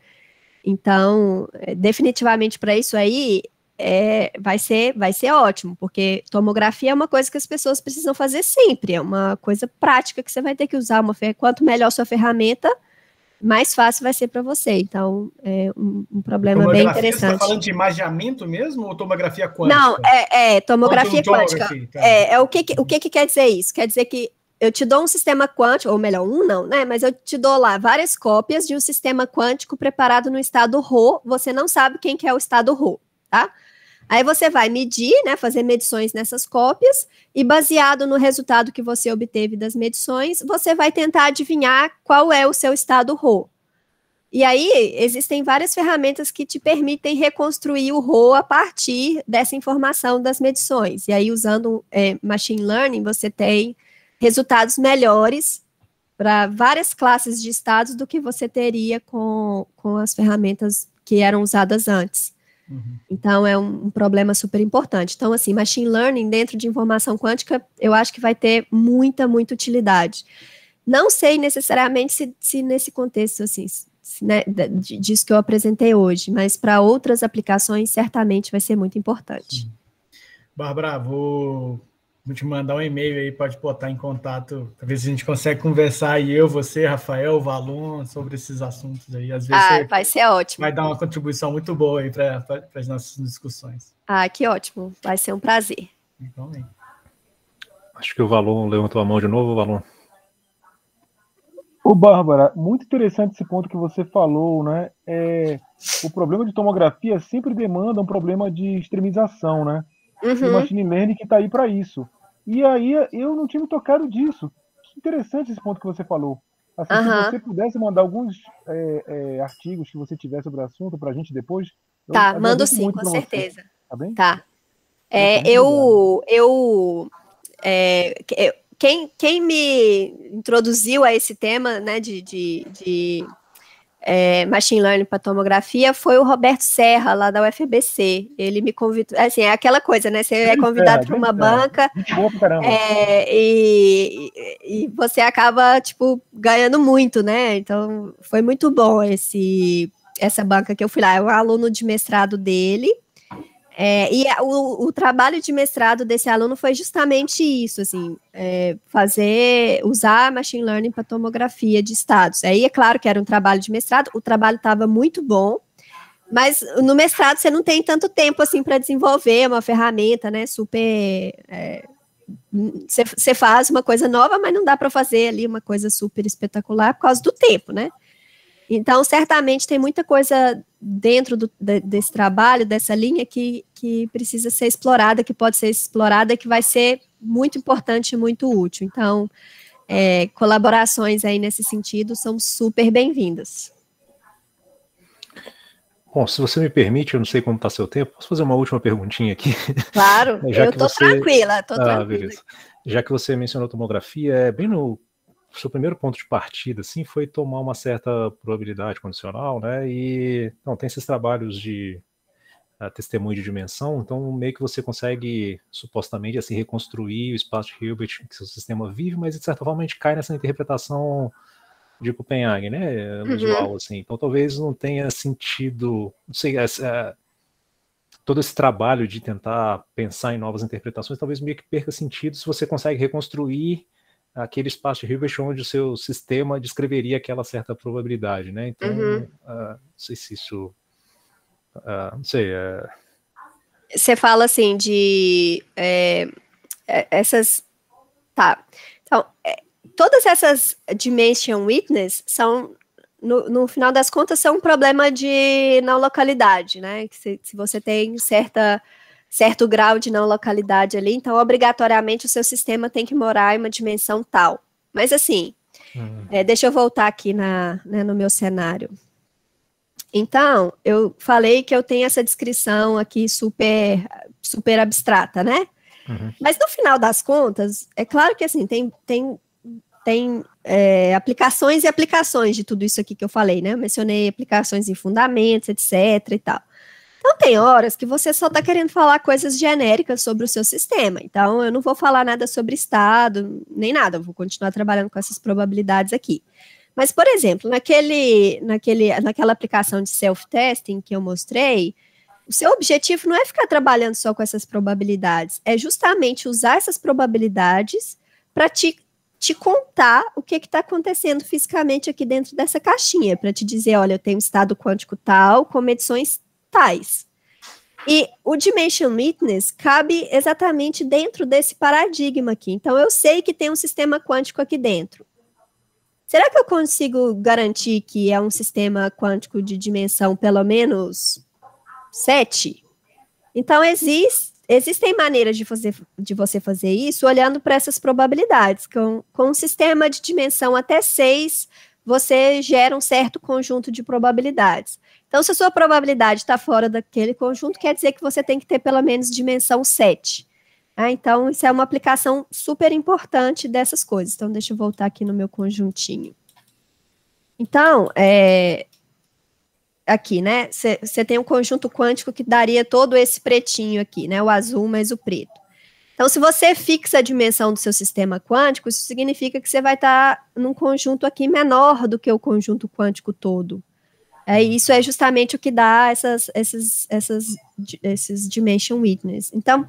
Então, definitivamente para isso aí, vai ser ótimo, porque tomografia é uma coisa que as pessoas precisam fazer sempre, é uma coisa prática que você vai ter que usar. Quanto melhor sua ferramenta, mais fácil vai ser para você. Então, é um problema bem interessante. Você está falando de imageamento mesmo ou tomografia quântica? Não, tomografia quântica. Tá. O que quer dizer isso? Quer dizer que eu te dou um sistema quântico, ou melhor, não, né? Mas eu te dou lá várias cópias de um sistema quântico preparado no estado Rho. Você não sabe quem que é o estado Rho, tá? Aí você vai medir, né, fazer medições nessas cópias, e baseado no resultado que você obteve das medições, você vai tentar adivinhar qual é o seu estado Rho. E aí, existem várias ferramentas que te permitem reconstruir o Rho a partir dessa informação das medições. E aí, usando Machine Learning, você tem resultados melhores para várias classes de estados do que você teria com as ferramentas que eram usadas antes. Uhum. Então, é um problema super importante. Então, assim, Machine Learning dentro de informação quântica, eu acho que vai ter muita utilidade. Não sei necessariamente se nesse contexto, assim, né, disso que eu apresentei hoje, mas para outras aplicações, certamente vai ser muito importante. Bárbara, vou te mandar um e-mail aí, pode botar em contato, para ver se a gente consegue conversar aí, eu, você, Rafael, Valon, sobre esses assuntos aí. Às vezes vai ser ótimo. Vai dar uma contribuição muito boa aí para as nossas discussões. Que ótimo, vai ser um prazer. Então, acho que o Valon levantou a mão de novo, Valon. Ô, Bárbara, muito interessante esse ponto que você falou, né? O problema de tomografia sempre demanda um problema de extremização, né? Uhum. E o Machine Learning que está aí para isso. E aí eu não tinha me tocado disso. Que interessante esse ponto que você falou. Assim, se você pudesse mandar alguns artigos que você tiver sobre o assunto para a gente depois. Tá, mando sim, com certeza. Tá bem? Tá. Quem me introduziu a esse tema, né, de Machine Learning para tomografia foi o Roberto Serra, lá da UFABC. Ele me convidou, assim, é aquela coisa, né, você é convidado para uma banca e você acaba, tipo, ganhando muito, né, então foi muito bom essa banca que eu fui lá. É um aluno de mestrado dele, e o trabalho de mestrado desse aluno foi justamente isso, assim, usar Machine Learning para tomografia de estados. Aí é claro que era um trabalho de mestrado, o trabalho estava muito bom, mas no mestrado você não tem tanto tempo, assim, para desenvolver uma ferramenta, né, super... Você faz uma coisa nova, mas não dá para fazer ali uma coisa super espetacular por causa do tempo, né? Então, certamente tem muita coisa dentro desse trabalho, dessa linha, que precisa ser explorada, que pode ser explorada, que vai ser muito importante e muito útil. Então, colaborações aí nesse sentido são super bem-vindas. Bom, se você me permite, eu não sei como está seu tempo, posso fazer uma última perguntinha aqui? Claro, eu estou tranquila, estou tranquila. Beleza. Já que você mencionou tomografia, bem no seu primeiro ponto de partida, assim, foi tomar uma certa probabilidade condicional, né? E não, tem esses trabalhos de testemunho de dimensão, então meio que você consegue, supostamente, assim, reconstruir o espaço de Hilbert que seu sistema vive, mas de certa forma a gente cai nessa interpretação de Copenhague, né? Usual, assim. Então talvez não tenha sentido, não sei, todo esse trabalho de tentar pensar em novas interpretações talvez meio que perca sentido se você consegue reconstruir aquele espaço de Hilbert onde o seu sistema descreveria aquela certa probabilidade, né? Então, não sei se isso... não sei... Você fala assim de essas... Tá. Então, todas essas dimension witness são... No final das contas, são um problema de não localidade, né? Se você tem certo grau de não localidade ali, então, obrigatoriamente, o seu sistema tem que morar em uma dimensão tal. Mas, assim, deixa eu voltar aqui no meu cenário. Então, eu falei que eu tenho essa descrição aqui super abstrata, né? Mas, no final das contas, é claro que, assim, tem aplicações e aplicações de tudo isso aqui que eu falei, né? Eu mencionei aplicações em fundamentos, etc. e tal. Então, tem horas que você só está querendo falar coisas genéricas sobre o seu sistema. Então, eu não vou falar nada sobre estado, nem nada. Eu vou continuar trabalhando com essas probabilidades aqui. Mas, por exemplo, naquela aplicação de self-testing que eu mostrei, o seu objetivo não é ficar trabalhando só com essas probabilidades, é justamente usar essas probabilidades para te contar o que está acontecendo fisicamente aqui dentro dessa caixinha, para te dizer, olha, eu tenho um estado quântico tal, com medições tais. E o Dimension Witness cabe exatamente dentro desse paradigma aqui. Então, eu sei que tem um sistema quântico aqui dentro. Será que eu consigo garantir que é um sistema quântico de dimensão pelo menos 7? Então, existem maneiras de você fazer isso olhando para essas probabilidades. Com um sistema de dimensão até 6, você gera um certo conjunto de probabilidades. Então, se a sua probabilidade está fora daquele conjunto, quer dizer que você tem que ter pelo menos dimensão 7. Então, isso é uma aplicação super importante dessas coisas. Então, deixa eu voltar aqui no meu conjuntinho. Então, aqui, né? Você tem um conjunto quântico que daria todo esse pretinho aqui, né? O azul mais o preto. Então, se você fixa a dimensão do seu sistema quântico, isso significa que você vai estar num conjunto aqui menor do que o conjunto quântico todo. Isso é justamente o que dá esses dimension witness. Então,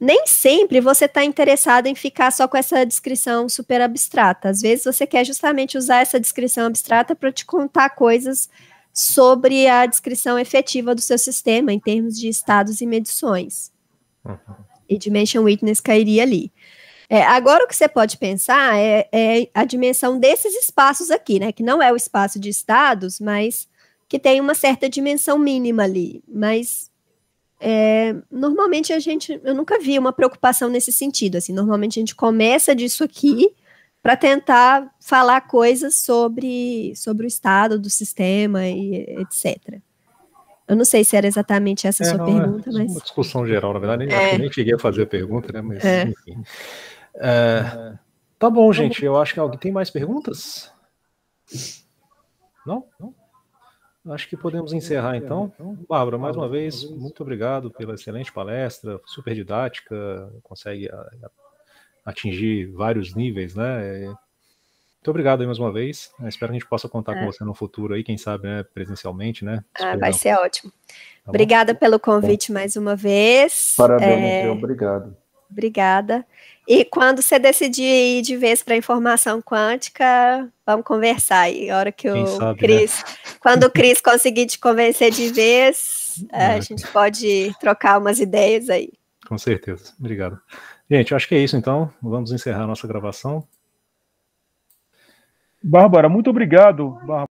nem sempre você está interessado em ficar só com essa descrição super abstrata. Às vezes, você quer justamente usar essa descrição abstrata para te contar coisas sobre a descrição efetiva do seu sistema, em termos de estados e medições. E Dimension Witness cairia ali. Agora, o que você pode pensar é a dimensão desses espaços aqui, né? Que não é o espaço de estados, mas que tem uma certa dimensão mínima ali. Mas, normalmente, eu nunca vi uma preocupação nesse sentido. Assim, normalmente, a gente começa disso aqui para tentar falar coisas sobre o estado do sistema e etc. Eu não sei se era exatamente essa sua pergunta, mas... uma discussão geral, na verdade. Acho que eu nem cheguei a fazer a pergunta, né? Mas, enfim. Tá bom, gente. Eu acho que alguém tem mais perguntas? Não? Acho que podemos encerrar, então. Bárbara, mais uma vez, muito obrigado pela excelente palestra, super didática, consegue atingir vários níveis, né? Muito obrigado aí mais uma vez. Espero que a gente possa contar com você no futuro aí, quem sabe, né, presencialmente, né? Vai ser ótimo. Tá, obrigada pelo convite mais uma vez. Parabéns, obrigado. Obrigada. E quando você decidir ir de vez para a informação quântica, vamos conversar aí. A hora que o Cris, né? Quando o Cris conseguir te convencer de vez, a gente pode trocar umas ideias aí. Com certeza. Obrigado. Gente, eu acho que é isso, então. Vamos encerrar a nossa gravação. Bárbara, muito obrigado.